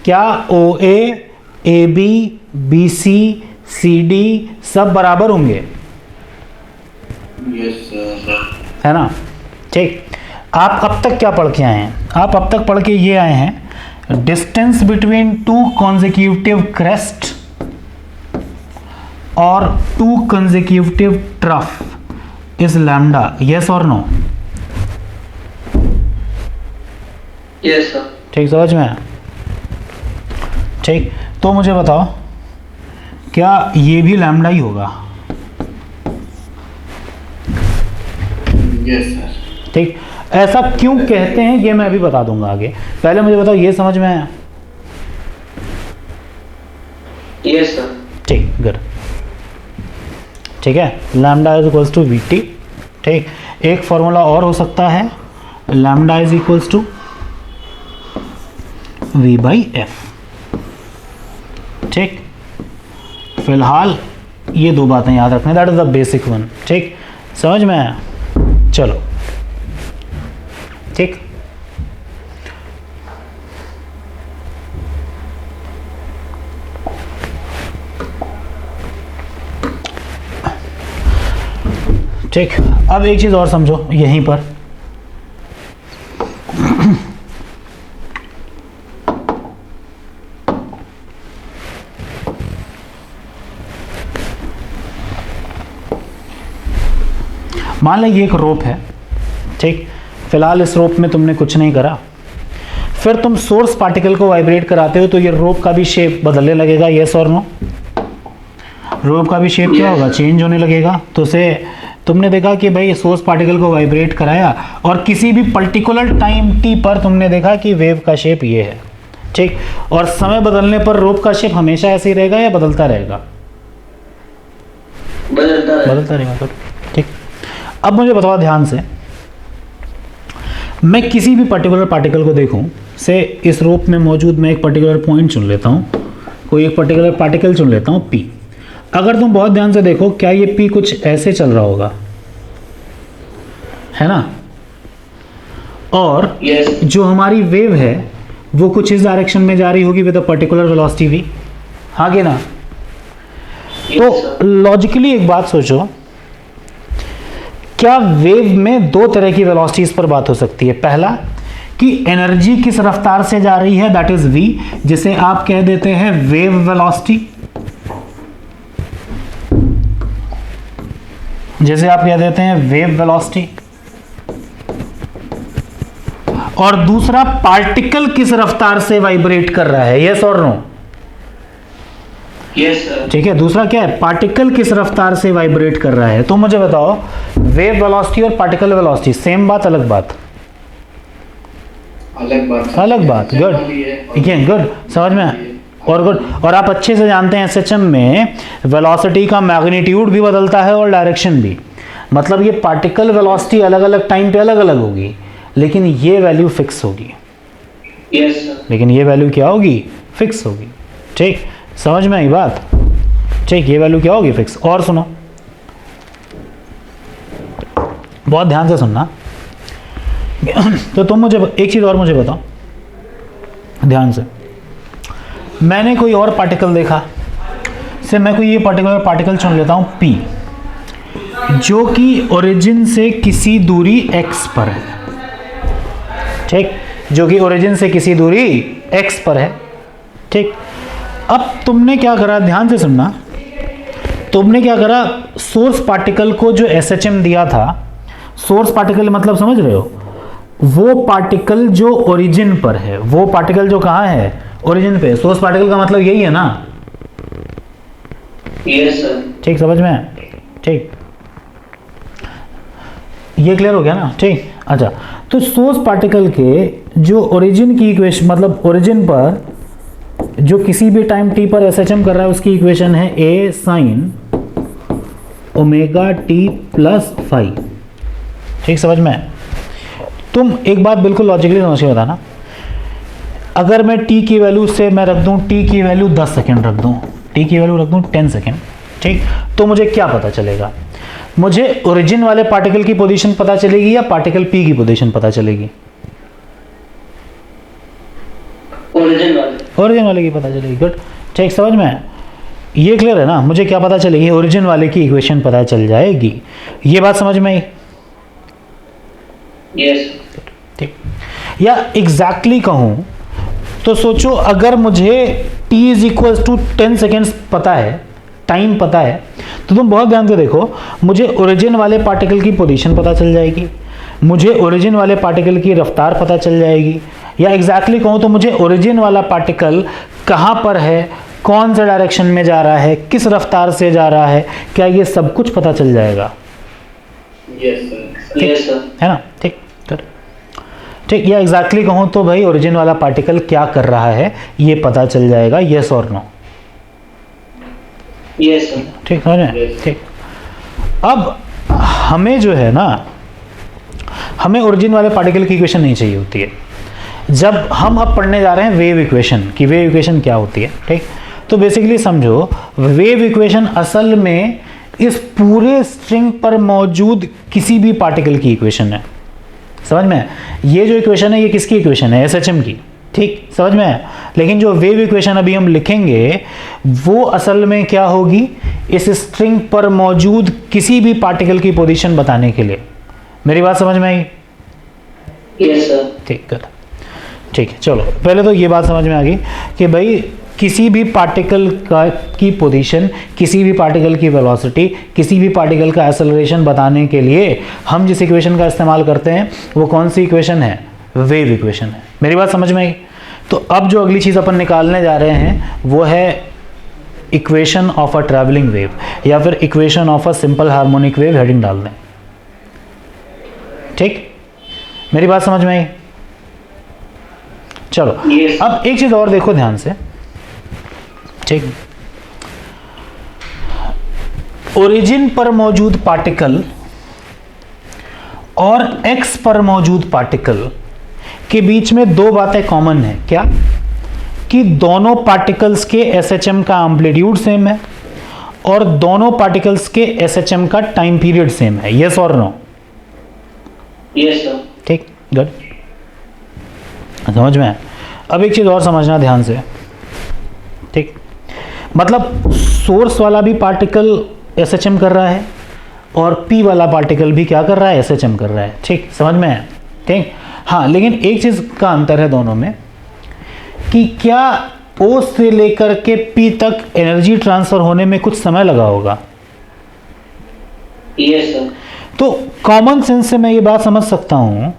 क्या O A B B C C D सब बराबर होंगे? Yes sir. है ना? ठीक, आप अब तक क्या पढ़ के आए हैं? आप अब तक पढ़ के ये आए हैं, distance between two consecutive crest और 2 consecutive trough is lambda, yes or no? Yes sir. ठीक, समझ में आया? ठीक, तो मुझे बताओ क्या ये भी लैम्डा ही होगा? Yes sir. ठीक, ऐसा क्यों कहते हैं ये मैं अभी बता दूंगा आगे। पहले मुझे बताओ ये समझ में आया? Yes sir. ठीक, गुड। ठीक है, lambda is equals to v t. ठीक, एक फॉर्मूला और हो सकता है, lambda is equals to v by f. ठीक, फिलहाल ये दो बातें याद रखना, that is the basic one. ठीक, समझ में आया? चलो, ठीक, ठीक। अब एक चीज और समझो यहीं पर, मान लो ये एक रोप है। ठीक, फिलहाल इस रोप में तुमने कुछ नहीं करा, फिर तुम सोर्स पार्टिकल को वाइब्रेट कराते हो तो ये रोप का भी शेप बदलने लगेगा, यस और नो? रोप का भी शेप क्या होगा? चेंज होने लगेगा। तो उसे तुमने देखा कि भाई सोर्स पार्टिकल को वाइब्रेट कराया और किसी भी पर्टिकुलर टाइम टी पर तुमने देखा कि वेव का शेप ये है। ठीक, और समय बदलने पर रोप का शेप हमेशा ऐसे ही रहेगा या बदलता रहेगा? बदलता रहेगा। ठीक, अब मुझे बताओ ध्यान से, मैं किसी भी पर्टिकुलर पार्टिकल को देखूं, से इस रोप में मौजूद मैं एक पर्टिकुलर पॉइंट चुन लेता हूं, कोई एक पर्टिकुलर पार्टिकल चुन लेता हूं पी। अगर तुम बहुत ध्यान से देखो, क्या ये पी कुछ ऐसे चल रहा होगा, है ना? और जो हमारी वेव है वो कुछ इस डायरेक्शन में जा रही होगी with a particular velocity v, आगे ना? तो लॉजिकली एक बात सोचो, क्या वेव में दो तरह की वेलोसिटीज पर बात हो सकती है? पहला कि एनर्जी किस रफ्तार से जा रही है, दैट इज v, जिसे आप कह देते हैं वेव वेलोसिटी, जैसे आप कह देते हैं वेव वेलोसिटी। और दूसरा पार्टिकल किस रफ्तार से वाइब्रेट कर रहा है, यस और नो? Yes sir. ठीक है, दूसरा क्या है? पार्टिकल किस रफ्तार से वाइब्रेट कर रहा है। तो मुझे बताओ, वेव वेलोसिटी और पार्टिकल वेलोसिटी सेम बात, अलग बात? अलग बात। अलग बात। गुड, ये गुड, समझ में? और गुड, और आप अच्छे से जानते हैं एसएचएम में वेलोसिटी का मैग्नीट्यूड भी बदलता है और डायरेक्शन भी। मतलब ये पार्टिकल वेलोसिटी अलग अलग टाइम पे अलग अलग होगी, लेकिन ये वैल्यू फिक्स होगी। Yes sir. लेकिन ये वैल्यू क्या होगी? फिक्स होगी। ठीक, समझ में आई बात? ठीक, ये वैल्यू क्या होगी? फिक्स। और सुनो, बहुत ध्यान से सुनना। तो तुम मुझे एक चीज और मुझे बताओ ध्यान से, मैंने कोई और पार्टिकल देखा, से मैं कोई ये पर्टिकुलर पार्टिकल चुन लेता हूं P, जो कि ओरिजिन से किसी दूरी x पर है। ठीक, जो कि ओरिजिन से किसी दूरी x पर है। ठीक, अब तुमने क्या करा, ध्यान से सुनना, तुमने क्या करा, सोर्स पार्टिकल को जो SHM दिया था, सोर्स पार्टिकल मतलब समझ रहे हो, वो पार्टिकल जो ओरिजिन पर है, वो पार्टिकल जो कहाँ है? ओरिजिन पे। सोर्स पार्टिकल का मतलब यही है ना? Yes sir. ठीक, समझ में? ठीक, ये क्लियर हो गया ना? ठीक, अच्छा, तो सोर्स पार्टिकल के जो ओरिजिन की इक्वेशन, मतलब ओरिजिन पर जो किसी भी टाइम टी पर SHM कर रहा है, उसकी इक्वेशन है a sin omega T plus phi. ठीक, समझ में? तुम एक बात बिल्कुल लॉजिकली समझ के बताना, अगर मैं t की वैल्यू से मैं रख दूं, t की वैल्यू 10 सेकेंड रख दूं, t की वैल्यू रख दूं 10 सेकेंड, ठीक, तो मुझे क्या पता चलेगा? मुझे ओरिजिन वाले पार्टिकल की पोजीशन पता चलेगी या पार्टिकल p की पोजीशन पता चलेगी? ओरिजिन वाले की पता चलेगी। गुड, ठीक, समझ में? ये क्लियर है ना? मुझे क्या पता चलेगी? ओरिजिन वाले की इक्वेशन पता चल जाएगी। ये बात समझ में आई? यस। ठीक, या एग्जैक्टली कहूं तो सोचो, अगर मुझे t is equal to 10 seconds पता है, टाइम पता है तो तुम बहुत ध्यान से देखो, मुझे ओरिजिन वाले पार्टिकल की पोजीशन पता चल जाएगी, मुझे ओरिजिन वाले पार्टिकल की रफ्तार पता चल जाएगी, या एग्जैक्टली कहूँ तो मुझे ओरिजिन वाला पार्टिकल कहाँ पर है, कौन से डायरेक्शन में जा रहा है, किस रफ्तार से जा रहा है, क्या ये सब कुछ पता चल जाएगा? Yes sir. है ना? ठीक ठीक। या एग्जैक्टली कहूँ तो भाई ओरिजिन वाला पार्टिकल क्या कर रहा है ये पता चल जाएगा, यस और नो? Yes sir. ठीक समझ में? ठीक। अब हमें जो है ना, हमें ओरिजिन वाले पार्टिकल की इक्वेशन नहीं चाहिए होती है। जब हम अब पढ़ने जा रहे हैं वेव इक्वेशन की, वेव इक्वेशन क्या होती है, ठीक? तो बेसिकली समझो, वेव इक्वेशन असल में इस पूरे स्ट्रिंग पर मौजूद किसी भी पार्टिकल की इक्वेशन है। समझ में? ये जो इक्वेशन है ये किसकी इक्वेशन है? एसएचएम की। ठीक, समझ में है? लेकिन जो वेव इक्वेशन अभी हम लिखेंगे वो असल में क्या होगी? इस स्ट्रिंग पर मौजूद किसी भी पार्टिकल की पोजीशन बताने के लिए। मेरी बात समझ में आई? Yes sir. ठीक है, ठीक है। चलो पहले तो ये बात समझ में आ गई कि भाई किसी भी पार्टिकल की पोजीशन, किसी भी पार्टिकल की वेलोसिटी, किसी भी पार्टिकल का एक्सेलरेशन बताने के लिए हम जिस इक्वेशन का इस्तेमाल करते हैं वो कौन सी इक्वेशन है? वेव इक्वेशन है। मेरी बात समझ में आई? तो अब जो अगली चीज़ अपन निकालने जा रहे हैं वो है equation of a travelling wave, या फिर equation of a simple harmonic wave. Heading डाल दें। ठीक, मेरी बात समझ में आई? चलो अब एक चीज और देखो ध्यान से। ठीक, ओरिजिन पर मौजूद पार्टिकल और एक्स पर मौजूद पार्टिकल के बीच में दो बातें कॉमन है। क्या? कि दोनों पार्टिकल्स के एसएचएम का एम्पलीट्यूड सेम है और दोनों पार्टिकल्स के एसएचएम का टाइम पीरियड सेम है। यस और नो? Yes sir. ठीक, गुड, समझ में है? अब एक चीज और समझना ध्यान से। ठीक, मतलब सोर्स वाला भी पार्टिकल एसएचएम कर रहा है और पी वाला पार्टिकल भी क्या कर रहा है? एसएचएम कर रहा है। ठीक, समझ में है? ठीक, हाँ, लेकिन एक चीज का अंतर है दोनों में कि क्या ओ से लेकर के पी तक एनर्जी ट्रांसफर होने में कुछ समय लगा होगा? Yes sir. तो कॉमन सेंस से मैं ये बात समझ सकता हूं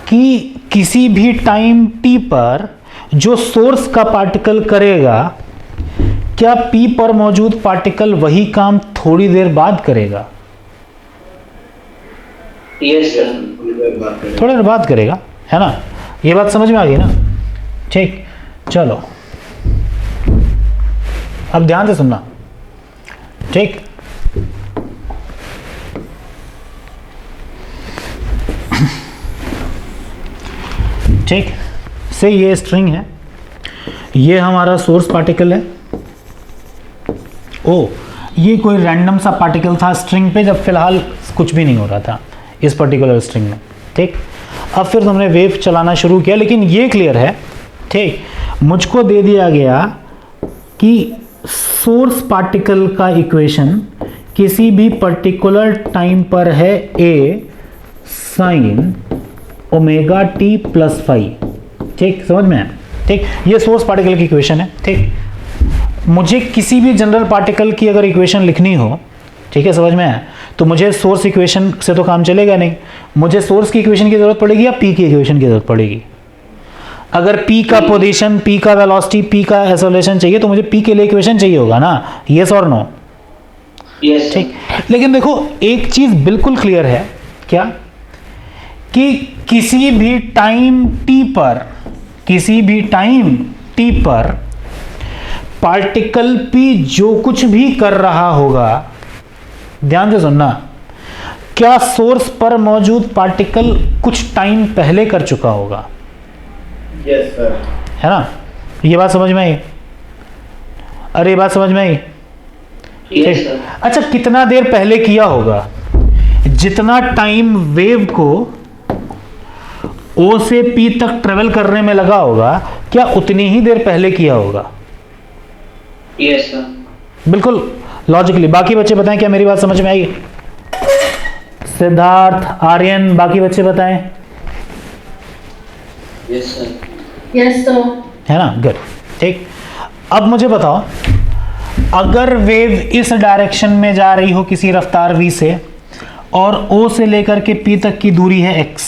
कि किसी भी टाइम टी पर जो सोर्स का पार्टिकल करेगा, क्या पी पर मौजूद पार्टिकल वही काम थोड़ी देर बाद करेगा? Yes sir. थोड़ी देर बाद करेगा, है ना? ये बात समझ में आ गई ना? ठीक, चलो अब ध्यान से सुनना। ठीक, ठीक से ये स्ट्रिंग है, ये हमारा सोर्स पार्टिकल है। ओ, ये कोई रैंडम सा पार्टिकल था स्ट्रिंग पे जब फिलहाल कुछ भी नहीं हो रहा था इस पर्टिकुलर स्ट्रिंग में। ठीक, अब फिर तुमने वेव चलाना शुरू किया, लेकिन ये क्लियर है, ठीक, मुझको दे दिया गया कि सोर्स पार्टिकल का इक्वेशन किसी भी पर्टिकुलर टाइम पर है A sine omega T plus five. ठीक, समझ में है? ठीक, ये सोर्स पार्टिकल की इक्वेशन है। ठीक, मुझे किसी भी जनरल पार्टिकल की अगर इक्वेशन लिखनी हो, ठीक है, समझ में है, तो मुझे सोर्स इक्वेशन से तो काम चलेगा नहीं। मुझे सोर्स की इक्वेशन की जरूरत पड़ेगी या पी की इक्वेशन की जरूरत पड़ेगी? अगर पी का पोजीशन, पी का वेलोसिटी, पी का एक्सेलरेशन चाहिए तो मुझे पी के लिए इक्वेशन चाहिए होगा ना? यस और नो? यस। ठीक, लेकिन देखो एक चीज बिल्कुल क्लियर है। क्या? कि किसी भी टाइम टी पर, किसी भी टाइम टी पर पार्टिकल पी जो कुछ भी कर रहा होगा, ध्यान से सुनना, क्या सोर्स पर मौजूद पार्टिकल कुछ टाइम पहले कर चुका होगा? Yes sir. है ना? ये बात समझ में आई? अरे ये बात समझ में आई? Yes sir. अच्छा, कितना देर पहले किया होगा? जितना टाइम वेव को ओ से पी तक ट्रेवल करने में लगा होगा, क्या उतनी ही देर पहले किया होगा? Yes sir. बिल्कुल लॉजिकली। बाकी बच्चे बताएं, क्या मेरी बात समझ में आई? सिद्धार्थ, आर्यन, बाकी बच्चे बताएं। Yes sir. Yes sir. है ना? गुड। ठीक, अब मुझे बताओ, अगर वेव इस डायरेक्शन में जा रही हो किसी रफ्तार v से और O से लेकर के P तक की दूरी है x,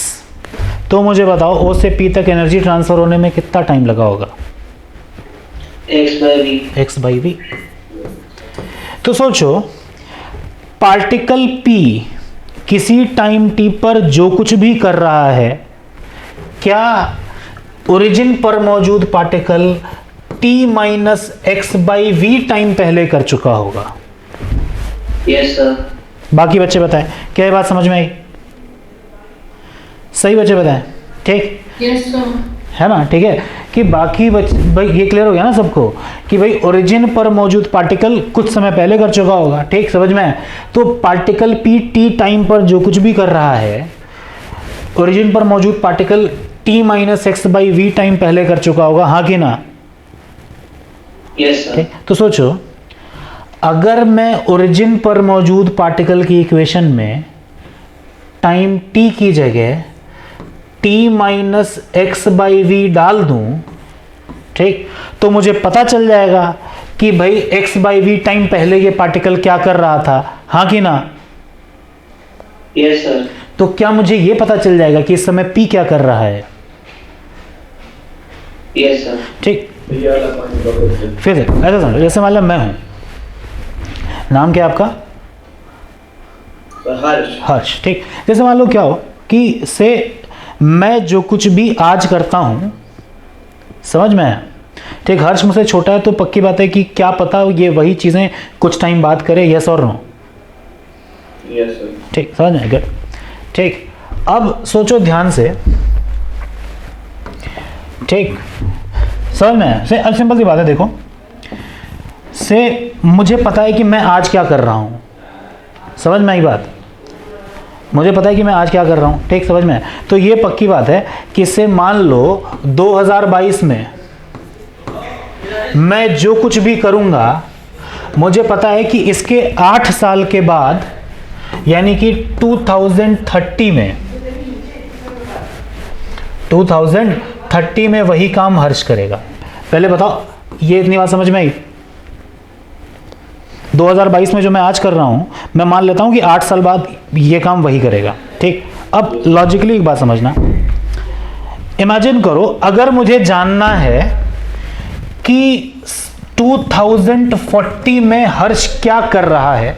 तो मुझे बताओ O से P तक एनर्जी ट्रांसफर होने में कितना टाइम लगा होगा? x by v। तो सोचो, पार्टिकल P किसी टाइम t पर जो कुछ भी कर रहा है, क्या ओरिजिन पर मौजूद particle t minus x by v time पहले कर चुका होगा? Yes sir. बाकी बच्चे बताएं, क्या ये बात समझ में आई? सही बच्चे बताएं, ठीक? Yes sir. है ना, ठीक है कि बाकी भाई ये क्लियर हो गया ना सबको कि भाई ओरिजिन पर मौजूद पार्टिकल कुछ समय पहले कर चुका होगा, ठीक? समझ में आया? तो पार्टिकल पी टी टाइम पर जो कुछ भी कर रहा है, ओरिजिन पर मौजूद particle t minus x by v time पहले कर चुका होगा, हाँ कि ना? Yes sir. तो सोचो, अगर मैं ओरिजिन पर मौजूद पार्टिकल की इक्वेशन में टाइम टी की जगह t minus x by v डाल दूं, ठीक, तो मुझे पता चल जाएगा कि भाई x बाई वी टाइम पहले ये पार्टिकल क्या कर रहा था, हाँ कि ना? Yes sir. तो क्या मुझे ये पता चल जाएगा कि इस समय p क्या कर रहा है? Yes sir. ठीक, फिर से ऐसा समझो, जैसे मान लो मैं हूं, नाम क्या है आपका? हर्ष। हर्ष, ठीक। जैसे मान लो क्या हो कि से मैं जो कुछ भी आज करता हूं, समझ में आया? ठीक, हर्ष मुझसे छोटा है तो पक्की बात है कि क्या पता ये वही चीजें कुछ टाइम बाद करे, यस और नो? Yes sir. ठीक, समझ में आया? ठीक, अब सोचो ध्यान से, ठीक, समझ में आया? से अब सिंपल सी बात है, देखो से मुझे पता है कि मैं आज क्या कर रहा हूं, समझ में आई बात? मुझे पता है कि मैं आज क्या कर रहा हूं, ठीक, समझ में आया? तो ये पक्की बात है कि से मान लो 2022 में मैं जो कुछ भी करूंगा, मुझे पता है कि इसके 8 साल के बाद यानी कि 2030 में वही काम हर्ष करेगा। पहले बताओ, ये इतनी बात समझ में आई? 2022 में जो मैं आज कर रहा हूं, मैं मान लेता हूं कि 8 साल बाद ये काम वही करेगा, ठीक? अब लॉजिकली एक बात समझना, इमेजिन करो अगर मुझे जानना है कि 2040 में हर्ष क्या कर रहा है,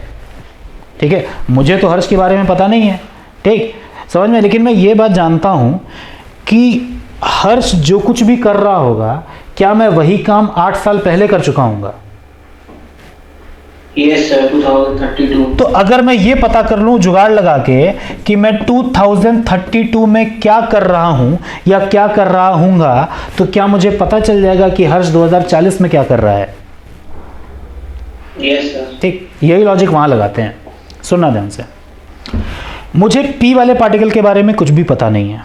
ठीक है? मुझे तो हर्ष के बारे में पता नहीं है, ठीक, समझ में? लेकिन मैं ये बात जानता हूं कि हर्ष जो कुछ भी कर रहा होगा, क्या मैं वही काम 8 साल पहले कर चुका हूंगा? Yes sir, 2032। तो अगर मैं ये पता कर लूं जुगाड़ लगा के कि मैं 2032 में क्या कर रहा हूं या क्या कर रहा हूंगा, तो क्या मुझे पता चल जाएगा कि हर्ष 2040 में क्या कर रहा है? Yes sir. ठीक, यही लॉजिक वहां लगाते हैं। सुनना ध्यान से, मुझे पी वाले पार्टिकल के बारे में कुछ भी पता नहीं है,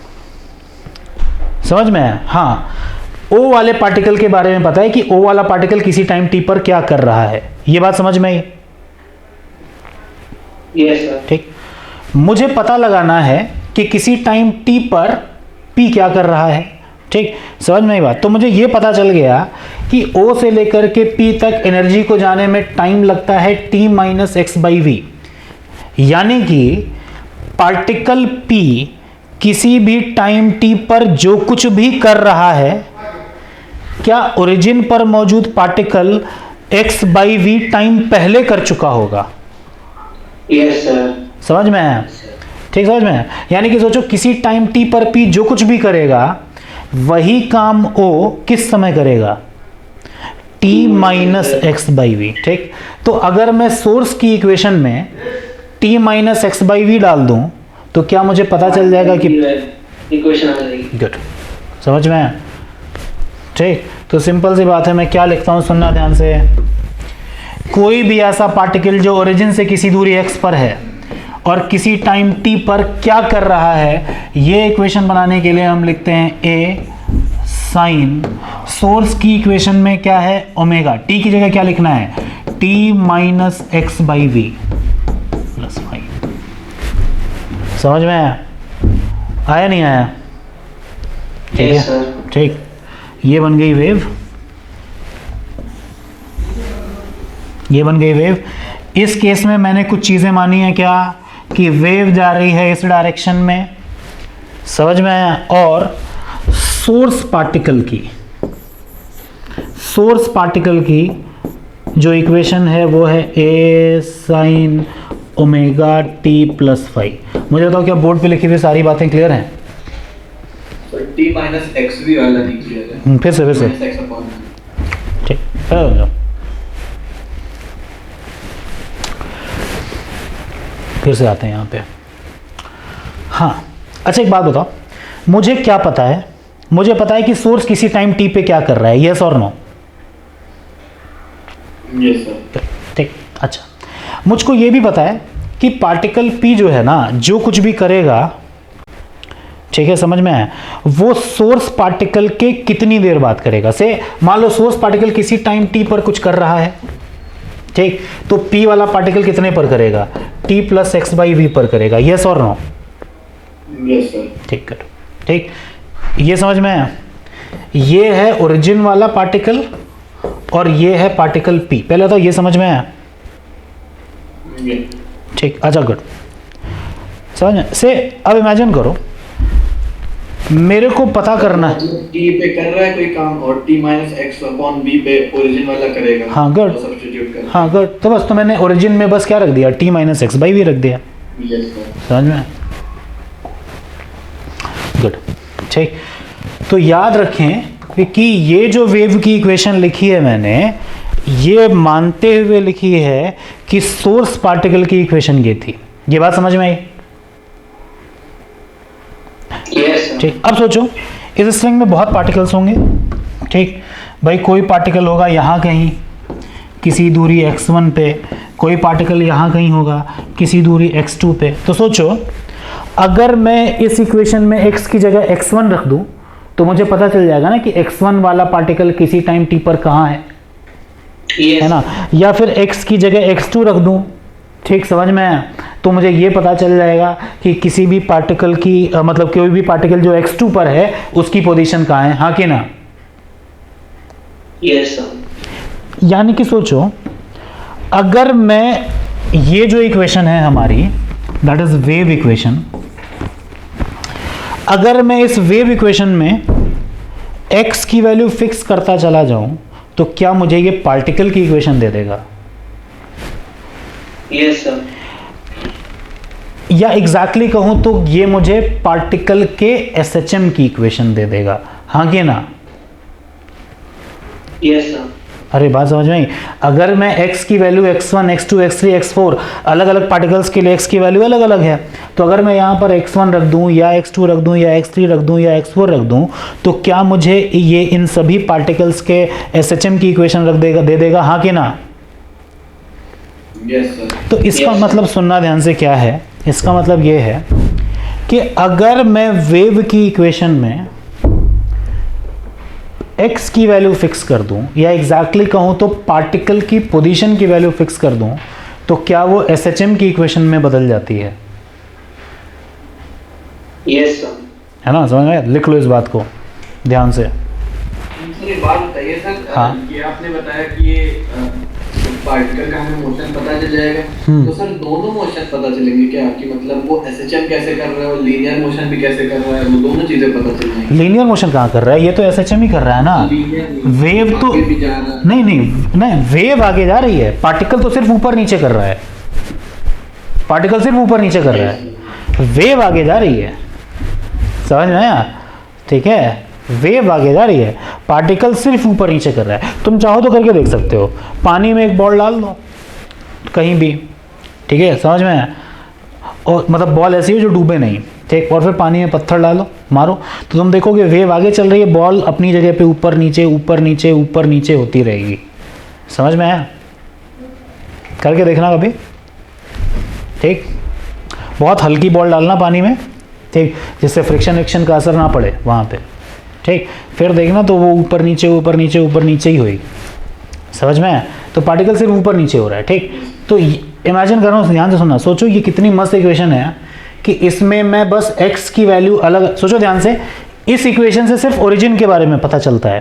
समझ में आया? हाँ, ओ वाले पार्टिकल के बारे में पता है कि ओ वाला पार्टिकल किसी टाइम टी पर क्या कर रहा है, ये बात समझ में आई? Yes sir. ठीक, मुझे पता लगाना है कि किसी टाइम टी पर पी क्या कर रहा है, ठीक, समझ में आई बात? तो मुझे ये पता चल गया कि ओ से लेकर के पी तक एनर्जी को जाने में टाइम लगता है t minus x by v, यानी कि पार्टिकल पी किसी भी टाइम टी पर जो कुछ भी कर रहा है, क्या ओरिजिन पर मौजूद particle x by v time पहले कर चुका होगा? Yes sir. समझ में आया? ठीक, समझ में आया? यानी कि सोचो किसी टाइम t पर p जो कुछ भी करेगा, वही काम o किस समय करेगा? t minus x by v, ठीक? तो अगर मैं सोर्स की इक्वेशन में t minus x by v डाल दूं, तो क्या मुझे पता चल जाएगा कि इक्वेशन आ जाएगी? गुड, समझ में आया? ठीक, तो सिंपल सी बात है, मैं क्या लिखता हूं, सुनना ध्यान से। कोई भी ऐसा पार्टिकल जो ओरिजिन से किसी दूरी x पर है और किसी टाइम t पर क्या कर रहा है, ये इक्वेशन बनाने के लिए हम लिखते हैं a साइन सोर्स की इक्वेशन में क्या है, ओमेगा। t की जगह क्या लिखना है? t minus x by v plus y. समझ में आया? आया नहीं आया? ठीक यस है, सर। ठीक, ये बन गई वेव। ये बन गई वेव। इस केस में मैंने कुछ चीज़ें मानी है क्या, कि वेव जा रही है इस डायरेक्शन में, समझ में आया। और सोर्स पार्टिकल की जो इक्वेशन है वो है a sin omega t plus five. मुझे बताओ क्या बोर्ड पे लिखी हुई सारी बातें क्लियर हैं? t माइनस एक्स भी वाला नहीं क्लियर है। फिर से x अपॉन ठीक है, फिर से आते हैं यहाँ पे। हाँ अच्छा एक बात बताओ, मुझे क्या पता है, मुझे पता है कि सोर्स किसी टाइम t पे क्या कर रहा है, यस और नो? Yes sir. ठीक, अच्छा मुझको ये भी पता है कि पार्टिकल p जो है ना, जो कुछ भी करेगा, ठीक है समझ में आया, वो सोर्स पार्टिकल के कितनी देर बाद करेगा। से मान लो सोर्स पार्टिकल किसी टाइम t पर कुछ कर रहा है, ठीक, तो p वाला पार्टिकल कितने पर करेगा, t plus x by v पर करेगा, यस और नो? Yes sir. ठीक करो, ठीक, ये समझ में आया। ये है ओरिजिन वाला पार्टिकल और ये है पार्टिकल p, पहले तो ये समझ में आया, ठीक, अच्छा गुड, समझ में। से अब इमेजिन करो, मेरे को पता करना है t पे कर रहा है कोई काम और t minus x upon b पे ओरिजिन वाला करेगा। हाँ गुड, तो सब्स्टिट्यूट कर। हाँ गुड, तो बस तो मैंने ओरिजिन में बस क्या रख दिया, t minus x by v रख दिया, यस सर। समझ में, गुड, ठीक। तो याद रखें कि ये जो वेव की इक्वेशन लिखी है मैंने, ये मानते हुए लिखी है कि सोर्स पार्टिकल की इक्वेशन ये थी। ये बात समझ में आई? ठीक, अब सोचो इस स्ट्रिंग में बहुत पार्टिकल्स होंगे, ठीक भाई, कोई पार्टिकल होगा यहाँ कहीं किसी दूरी x1 पे, कोई पार्टिकल यहाँ कहीं होगा किसी दूरी x2 पे। तो सोचो अगर मैं इस इक्वेशन में x की जगह x1 रख दूं तो मुझे पता चल जाएगा ना कि x1 वाला पार्टिकल किसी टाइम t पर कहाँ है, है ना, या फिर x की जगह x2 रख दूं, ठीक समझ में आया, तो मुझे ये पता चल जाएगा कि किसी भी पार्टिकल की मतलब कोई भी पार्टिकल जो x2 पर है उसकी पोजीशन कहाँ है, हाँ कि ना? Yes sir. यानी कि सोचो अगर मैं ये जो इक्वेशन है हमारी, दैट इज वेव इक्वेशन, अगर मैं इस वेव इक्वेशन में x की वैल्यू फिक्स करता चला जाऊं तो क्या मुझे ये पार्टिकल की इक्वेशन दे देगा? Yes sir. या एग्जैक्टली कहूं तो ये मुझे पार्टिकल के एसएचएम की इक्वेशन दे देगा, हाँ कि ना? Yes sir. अरे बात समझ में आई। अगर मैं x की value x1, x2, x3, x4 अलग अलग पार्टिकल्स के लिए x की वैल्यू अलग अलग है, तो अगर मैं यहाँ पर x1 रख दूँ या x2 रख दूँ या x3 रख दूँ या x4 रख दूँ, तो क्या मुझे ये इन सभी पार्टिकल्स के एसएचएम की इक्वेशन दे देगा, हाँ कि ना? Yes sir. तो इसका Yes. मतलब सुनना ध्यान से क्या है, इसका मतलब ये है कि अगर मैं वेव की इक्वेशन में x की वैल्यू फिक्स कर दूं या एग्जैक्टली कहूं तो पार्टिकल की पोजीशन की वैल्यू फिक्स कर दूं, तो क्या वो एसएचएम की इक्वेशन में बदल जाती है? Yes sir. है ना, समझ में? लिख लो इस बात को ध्यान से। सर एक बात बताइए सर, हाँ। ये आपने बताया कि ये पार्टिकल का हमें मोशन पता चल जाएगा, तो सर दोनों मोशन पता चलेंगे क्या, कि मतलब वो एसएचएम कैसे कर रहा है और लीनियर मोशन भी कैसे कर रहा है, वो दोनों चीजें पता चल जाएंगी? लीनियर मोशन कहाँ कर रहा है, ये तो एसएचएम ही कर रहा है ना। वेव तो आगे भी जा रहा है। नहीं, वेव आगे जा रही है, पार्टिकल तो सिर्फ ऊपर नीचे कर रहा है, पार्टिकल सिर्फ ऊपर नीचे कर रहा है, वेव आगे जा रही है, समझ में आया? ठीक है, वेव आगे जा रही है, पार्टिकल सिर्फ ऊपर नीचे कर रहा है। तुम चाहो तो करके देख सकते हो, पानी में एक बॉल डाल दो कहीं भी, ठीक है, समझ में आया? और मतलब बॉल ऐसी हो जो डूबे नहीं, ठीक, और फिर पानी में पत्थर डालो, मारो, तो तुम देखोगे वेव आगे चल रही है, बॉल अपनी जगह पे ऊपर नीचे ऊपर नीचे ऊपर नीचे होती रहेगी। समझ में आया? करके देखना कभी, ठीक। बहुत हल्की बॉल डालना पानी में, ठीक, जिससे फ्रिक्शन विक्शन का असर ना पड़े वहाँ पे, ठीक। फिर देखना तो वो ऊपर नीचे ऊपर नीचे ऊपर नीचे ही होगी। समझ में आया? तो पार्टिकल सिर्फ ऊपर नीचे हो रहा है, ठीक। तो इमेजिन कर रहा हूँ, ध्यान से सुनना, सोचो ये कितनी मस्त इक्वेशन है कि इसमें मैं बस x की वैल्यू अलग, सोचो ध्यान से, इस इक्वेशन से सिर्फ ओरिजिन के बारे में पता चलता है,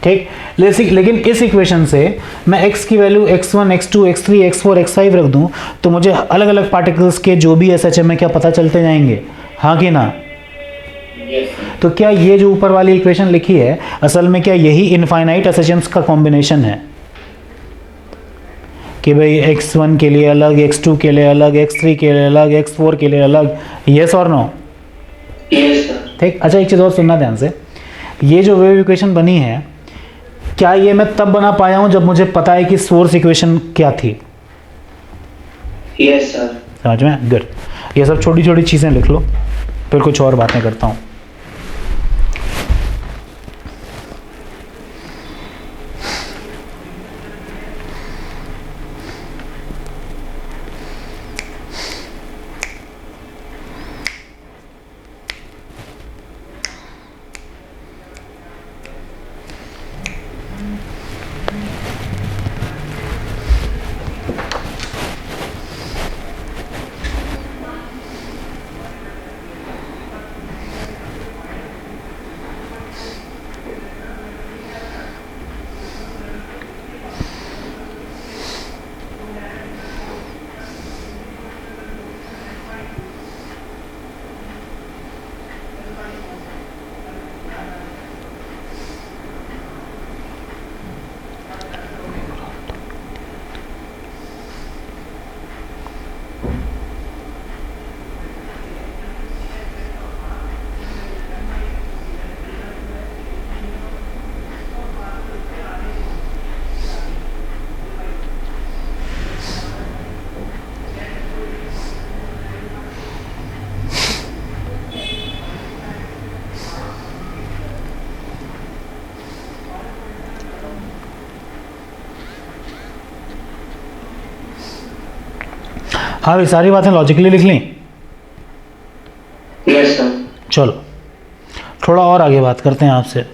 ठीक। लेकिन इस इक्वेशन से मैं x की value x1, x2, x3, x4, x5 रख दूं तो मुझे अलग अलग पार्टिकल्स के जो भी SHM है क्या पता चलते जाएंगे, हाँ कि ना? तो क्या ये जो ऊपर वाली इक्वेशन लिखी है असल में क्या यही इनफाइनाइट SHMs का कॉम्बिनेशन है कि भाई x1 के लिए अलग, x2 के लिए अलग, x3 के लिए अलग, x4 के लिए अलग, यस और नो? ठीक। अच्छा एक चीज़ और सुनना ध्यान से, ये जो वेव इक्वेशन बनी है क्या ये मैं तब बना पाया हूं जब मुझे पता है कि सोर्स इक्वेशन क्या थी? Yes sir. समझ में? गुड। ये सब छोटी छोटी चीज़ें लिख लो, फिर कुछ और बातें करता हूँ। हाँ ये सारी बातें लॉजिकली लिख ली? Yes sir. चलो थोड़ा और आगे बात करते हैं आपसे।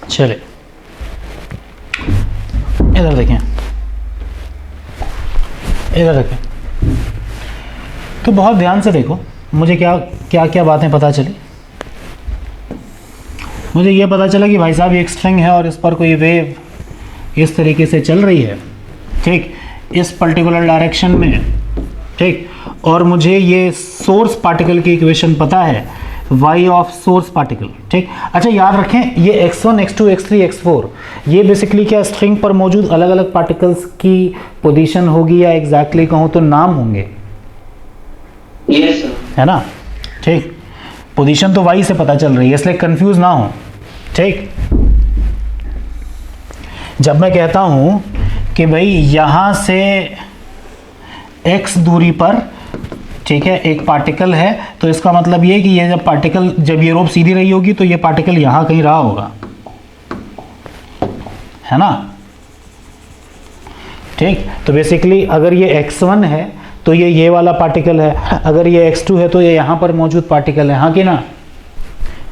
चले इधर देखें, इधर देखें, तो बहुत ध्यान से देखो, मुझे क्या क्या क्या बातें पता चली। मुझे ये पता चला कि भाई साहब ये एक स्ट्रिंग है और इस पर कोई वेव इस तरीके से चल रही है, ठीक, इस पर्टिकुलर डायरेक्शन में, ठीक, और मुझे ये सोर्स पार्टिकल की इक्वेशन पता है, y ऑफ सोर्स पार्टिकल, ठीक। अच्छा याद रखें ये x1, x2, x3, x4 ये बेसिकली क्या स्ट्रिंग पर मौजूद अलग अलग पार्टिकल्स की पोजीशन होगी या एग्जैक्टली कहूँ तो नाम होंगे? Yes sir. है ना? ठीक। पोजीशन तो y से पता चल रही है इसलिए कंफ्यूज ना हो, ठीक। जब मैं कहता हूँ कि भाई यहाँ से x दूरी पर, ठीक है, एक पार्टिकल है, तो इसका मतलब ये कि ये जब ये रोप सीधी रही होगी तो ये पार्टिकल यहाँ कहीं रहा होगा, है ना? ठीक। तो बेसिकली अगर ये x1 है तो ये वाला पार्टिकल है, अगर ये x2 है तो ये यहाँ पर मौजूद पार्टिकल है, हाँ कि ना?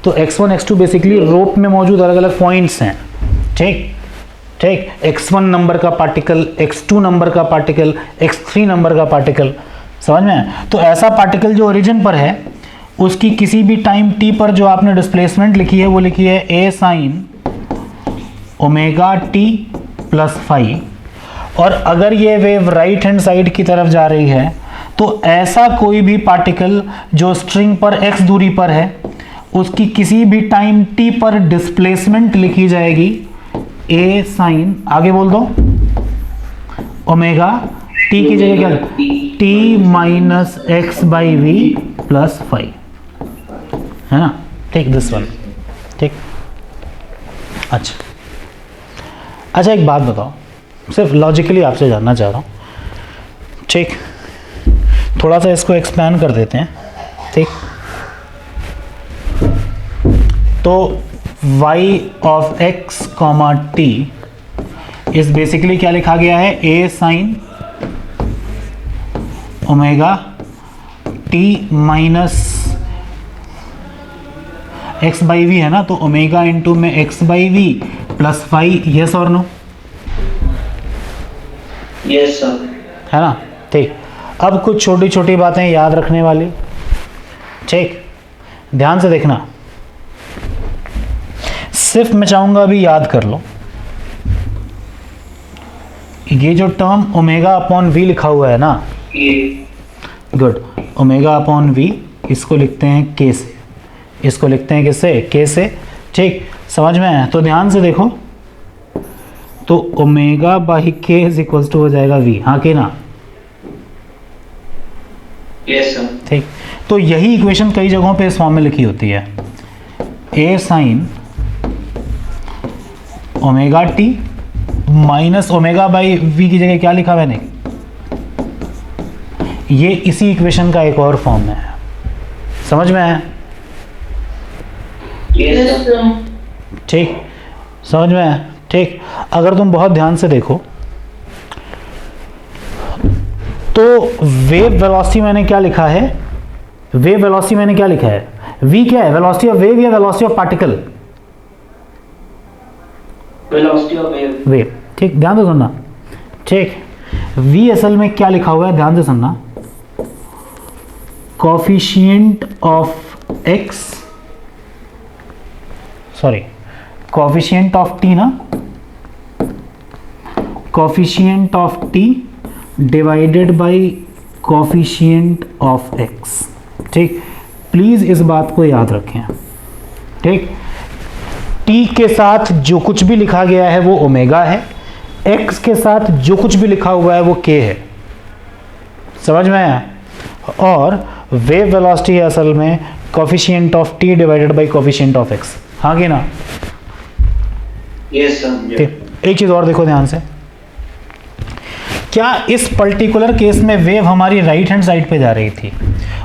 तो x1, x2 बेसिकली रोप में मौजूद अलग अलग पॉइंट्स हैं, ठीक ठीक। x1 नंबर का पार्टिकल, x2 नंबर का पार्टिकल, x3 नंबर का पार्टिकल, समझ में? तो ऐसा पार्टिकल जो ओरिजिन पर है उसकी किसी भी टाइम t पर जो आपने डिस्प्लेसमेंट लिखी है वो लिखी है a sine omega t plus phi, और अगर ये वेव राइट हैंड साइड की तरफ जा रही है तो ऐसा कोई भी पार्टिकल जो स्ट्रिंग पर x दूरी पर है उसकी किसी भी टाइम t पर डिस्प्लेसमेंट लिखी जाएगी a साइन, आगे बोल दो, ओमेगा t की जगह क्या, t minus x by v plus five, है ना? ठीक, दिस वन, ठीक। अच्छा एक बात बताओ, सिर्फ लॉजिकली आपसे जानना चाह रहा हूँ, ठीक, थोड़ा सा इसको एक्सपैंड कर देते हैं, ठीक। तो y of x comma t is basically क्या लिखा गया है, a sine omega T minus x by v है ना, तो ओमेगा इंटू में x by v plus five, yes और नो? Yes sir. है ना? ठीक। अब कुछ छोटी छोटी बातें याद रखने वाली, ठीक, ध्यान से देखना। सिर्फ मैं चाहूंगा अभी याद कर लो, ये जो टर्म ओमेगा अपॉन वी लिखा हुआ है ना, ये गुड, ओमेगा अपॉन वी, इसको लिखते हैं के से, इसको लिखते हैं किससे? के से, ठीक, समझ में आया? तो ध्यान से देखो, तो ओमेगा बाई के इज इक्वल्स टू हो जाएगा वी, हाँ कि ना? Yes sir. ठीक, तो यही इक्वेशन कई जगहों पे इस फॉर्म में लिखी होती है, A sine omega T minus omega by V की जगह क्या लिखा मैंने? ये इसी इक्वेशन का एक और फॉर्म है, समझ में आया? Yes sir. ठीक, समझ में आया? ठीक, अगर तुम बहुत ध्यान से देखो तो वेव वेलोसिटी मैंने क्या लिखा है? वेव वेलोसिटी मैंने क्या लिखा है? v क्या है? वेलोसिटी ऑफ वेव या velocity of particle? Velocity of wave. Wave, ठीक, ध्यान से सुनना, ठीक। v असल में क्या लिखा हुआ है, ध्यान से सुनना, coefficient of x, sorry, coefficient of t ना, coefficient of t divided by coefficient of x, ठीक। प्लीज इस बात को याद रखें, ठीक। t के साथ जो कुछ भी लिखा गया है वो ओमेगा है, x के साथ जो कुछ भी लिखा हुआ है वो k है, समझ में आया? और वेव वेलोसिटी है असल में coefficient of t divided by coefficient of x, हाँ कि ना? Yes sir. ठीक, एक चीज और देखो ध्यान से, क्या इस पर्टिकुलर केस में वेव हमारी राइट हैंड साइड पे जा रही थी,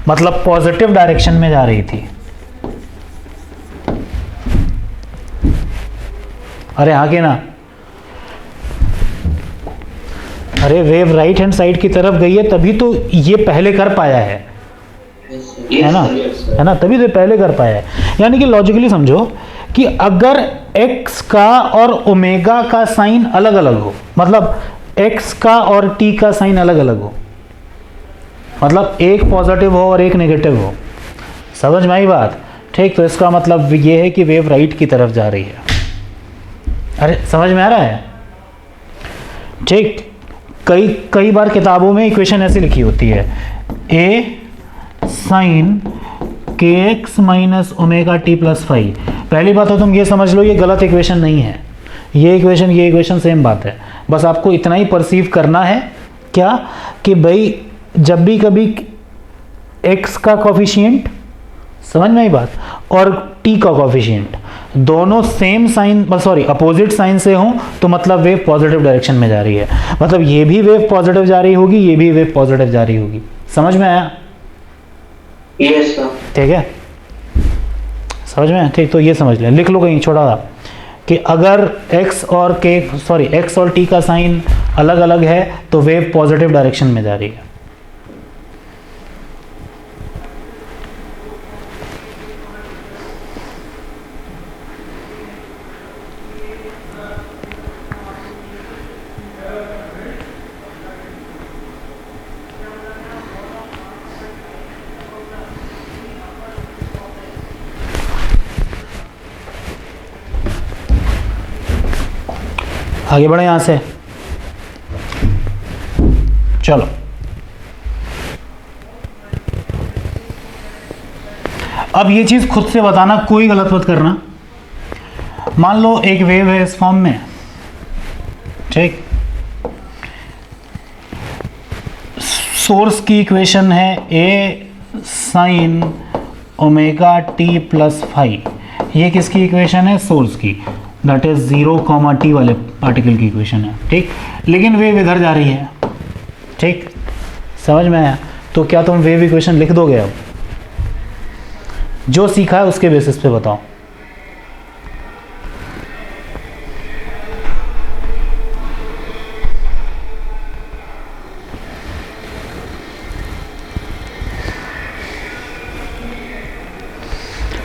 मतलब पॉजिटिव डायरेक्शन में जा रही थी? अरे हाँ कि ना? अरे वेव राइट हैंड साइड की तरफ गई है तभी तो ये पहले कर पाया है ना? है ना? तभी तो पहले कर पाया है। यानी कि लॉजिकली समझो कि अगर x का और ओमेगा का साइन अलग अलग हो, मतलब x का और t का साइन अलग अलग हो, मतलब एक पॉजिटिव हो और एक नेगेटिव हो, समझ में आई बात? ठीक, तो इसका मतलब ये है कि वेव राइट की तरफ जा रही है। अरे समझ में आ रहा है? ठीक, कई बार किताबों में इक्वेशन ऐसी लिखी होती है, a साइन के x minus omega T plus five. पहली बात तो तुम ये समझ लो ये गलत इक्वेशन नहीं है, ये इक्वेशन सेम बात है, बस आपको इतना ही परसीव करना है क्या कि भाई जब भी कभी x का कोफिशिएंट, समझ में आई बात, और t का कोफिशिएंट दोनों same sign, sorry opposite sign से हों तो मतलब वेव पॉजिटिव डायरेक्शन में जा रही है, मतलब ये भी वेव पॉजिटिव जा रही होगी, ये भी वेव पॉजिटिव जा रही होगी, समझ में आया? Yes sir. ठीक है, समझ में? ठीक, तो ये समझ लें, लिख लो कहीं छोटा सा कि अगर x और t का साइन अलग अलग है तो वेव पॉजिटिव डायरेक्शन में जा रही है। आगे बढ़े यहां से, चलो अब ये चीज खुद से बताना, कोई गलत मत करना। मान लो एक वेव है इस फॉर्म में, ठीक, सोर्स की इक्वेशन है a sine omega T plus five, ये किसकी इक्वेशन है? सोर्स की, दैट इज 0, t वाले पार्टिकल की इक्वेशन है, ठीक। लेकिन वेव इधर जा रही है, ठीक, समझ में आया? तो क्या तुम वेव इक्वेशन लिख दोगे? अब जो सीखा है उसके बेसिस पे बताओ।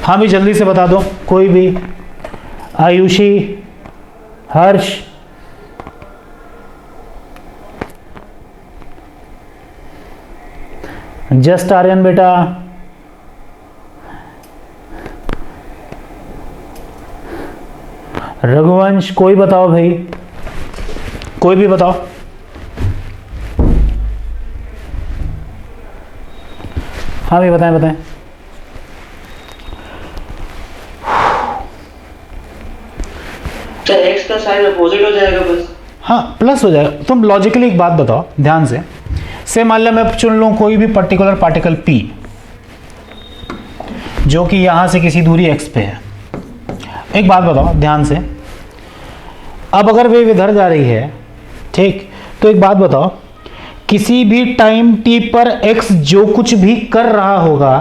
हाँ भी जल्दी से बता दो कोई भी, आयुषी, हर्ष, जस्ट आर्यन बेटा, रघुवंश, कोई बताओ भाई, कोई भी बताओ। हाँ भाई बताएं बताएं। तो x का साइन अपोजिट हो जाएगा बस। हाँ प्लस हो जाएगा। तुम लॉजिकली एक बात बताओ ध्यान से मान लिया मैं चुन लूँ कोई भी पर्टिकुलर पार्टिकल p जो कि यहाँ से किसी दूरी x पे है। एक बात बताओ ध्यान से, अब अगर वेव इधर जा रही है, ठीक, तो एक बात बताओ, किसी भी टाइम t पर x जो कुछ भी कर रहा होगा,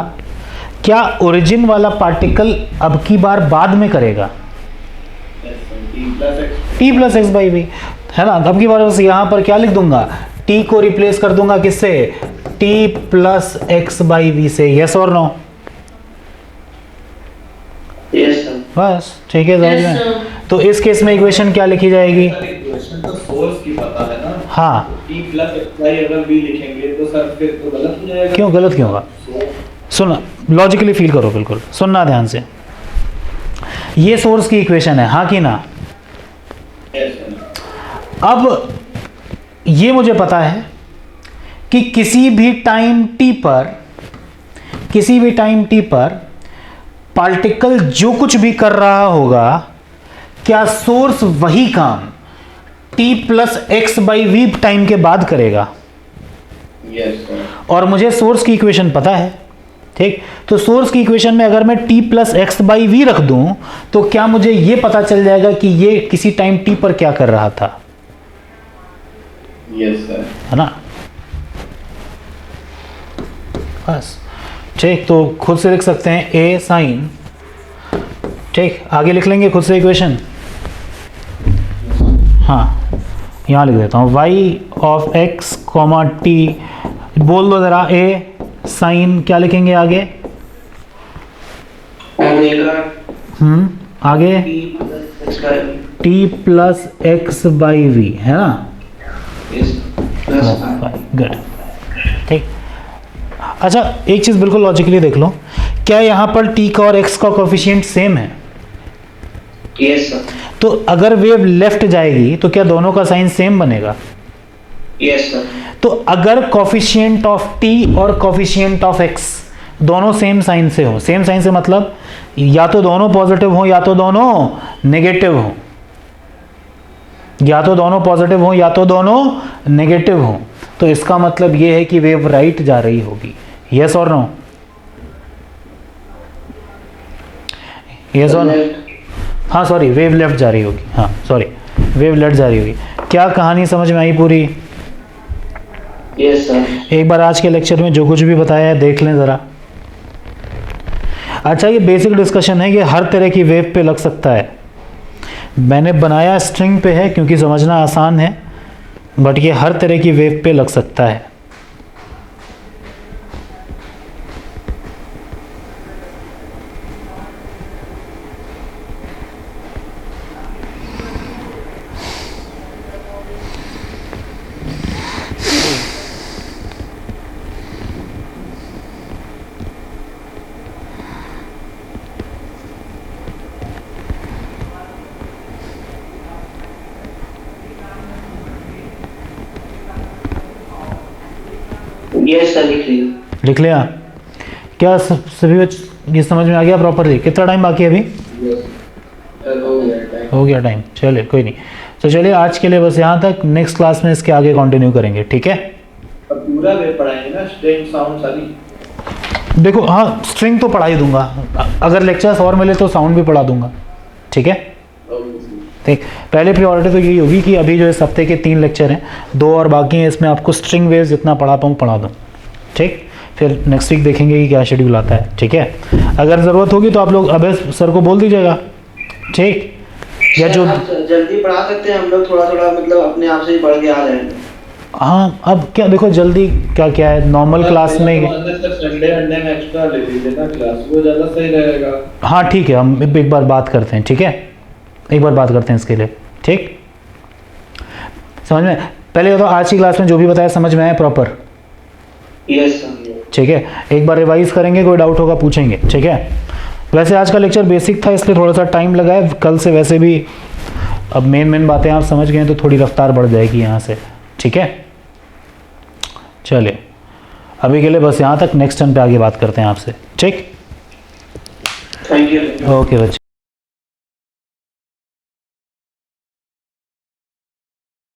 क्या ओरिजिन वाला पार्टिकल अब की बार बाद में करेगा? t plus x by v, है ना। अब की बार बस यहाँ पर क्या लिख दूंगा, t को रिप्लेस कर दूंगा किससे, t plus x by v से। यस और नो? Yes sir. बस ठीक है समझ में। तो इस केस में इक्वेशन क्या लिखी जाएगी? इक्वेशन तो सोर्स की पता है ना। हाँ, t प्लस एक्स वाई अगर b लिखेंगे तो सर फिर तो गलत हो जाएगा। क्यों गलत क्यों होगा? सुनना, लॉजिकली फील करो, बिल्कुल सुनना ध्यान से। ये सोर्स की इक्वेशन है, हाँ कि ना? अब ये मुझे पता है कि किसी भी टाइम t पर पार्टिकल जो कुछ भी कर रहा होगा, क्या सोर्स वही काम t plus x by v time के बाद करेगा? Yes sir. और मुझे सोर्स की इक्वेशन पता है, ठीक। तो सोर्स की इक्वेशन में अगर मैं t plus x by v रख दूं तो क्या मुझे ये पता चल जाएगा कि ये किसी टाइम t पर क्या कर रहा था? Yes sir. है ना? बस ठीक। तो खुद से लिख सकते हैं a साइन, ठीक, आगे लिख लेंगे खुद से इक्वेशन। हाँ यहाँ लिख देता हूँ y of x comma t, बोल दो जरा, a साइन क्या लिखेंगे आगे? ओमेगा आगे t plus x by v, है ना? गुड, ठीक। अच्छा एक चीज बिल्कुल लॉजिकली देख लो, क्या यहाँ पर t का और x का कोफिशिएंट सेम है? Yes sir. तो अगर वेव लेफ्ट जाएगी तो क्या दोनों का साइन सेम बनेगा? Yes sir. तो अगर कोफिशिएंट ऑफ t और कोफिशिएंट ऑफ x दोनों सेम साइन से हो, सेम साइन से मतलब या तो दोनों पॉजिटिव हो या तो दोनों नेगेटिव हो, या तो दोनों पॉजिटिव हो या तो दोनों नेगेटिव हो, तो इसका मतलब यह है कि वेव राइट जा रही होगी। यस और नो? यस और नो? हाँ सॉरी, वेव लेफ्ट जा रही होगी, हाँ सॉरी, वेव लेफ्ट जा रही होगी। क्या कहानी समझ में आई पूरी? Yes sir. एक बार आज के लेक्चर में जो कुछ भी बताया है देख लें ज़रा। अच्छा ये बेसिक डिस्कशन है, ये हर तरह की वेव पे लग सकता है। मैंने बनाया स्ट्रिंग पे है क्योंकि समझना आसान है, बट ये हर तरह की वेव पे लग सकता है। यस सर, लिख लिया। लिख लिया? क्या सभी बच्चे ये समझ में आ गया प्रॉपरली? कितना टाइम बाकी है अभी? हो गया टाइम, चलिए कोई नहीं। तो चलिए आज के लिए बस यहाँ तक, नेक्स्ट क्लास में इसके आगे कंटिन्यू करेंगे, ठीक है? पूरा वेव पढ़ाएंगे ना, स्ट्रिंग साउंड सारी। देखो हाँ स्ट्रिंग तो पढ़ा ही दूंगा, अगर लेक्चर्स और मिले तो साउंड भी पढ़ा दूंगा, ठीक है? ठीक, पहले प्रायोरिटी तो यही होगी कि अभी जो इस हफ्ते के 3 लेक्चर हैं, 2 और बाकी हैं, इसमें आपको स्ट्रिंग वेव्स जितना पढ़ा पाऊँ पढ़ा दूँ, ठीक? फिर नेक्स्ट वीक देखेंगे कि क्या शेड्यूल आता है, ठीक है? अगर ज़रूरत होगी तो आप लोग अभय सर को बोल दीजिएगा, ठीक? या जो जल्दी पढ़ा सकते हैं हम लोग, थोड़ा थोड़ा मतलब अपने आप से ही पढ़ के आ जाएंगे। हाँ अब क्या देखो जल्दी क्या क्या है नॉर्मल क्लास में संडे अंडे में एक्स्ट्रा ले लीजिए ना क्लास, वो ज़्यादा सही रहेगा। हाँ ठीक है, हम एक बार बात करते हैं, ठीक है, एक बार बात करते हैं इसके लिए, ठीक, समझ में? पहले तो आज की क्लास में जो भी बताया समझ में आया प्रॉपर? Yes sir. ठीक है, एक बार रिवाइज करेंगे, कोई डाउट होगा पूछेंगे, ठीक है। वैसे आज का लेक्चर बेसिक था इसलिए थोड़ा सा टाइम लगा है, कल से वैसे भी अब मेन बातें आप समझ गए हैं तो थोड़ी रफ्तार बढ़ जाएगी यहाँ से, ठीक है। चलिए अभी के लिए बस यहाँ तक, नेक्स्ट टर्न पे आगे बात करते हैं आपसे, ठीक। Thank you. ओके बच्चे।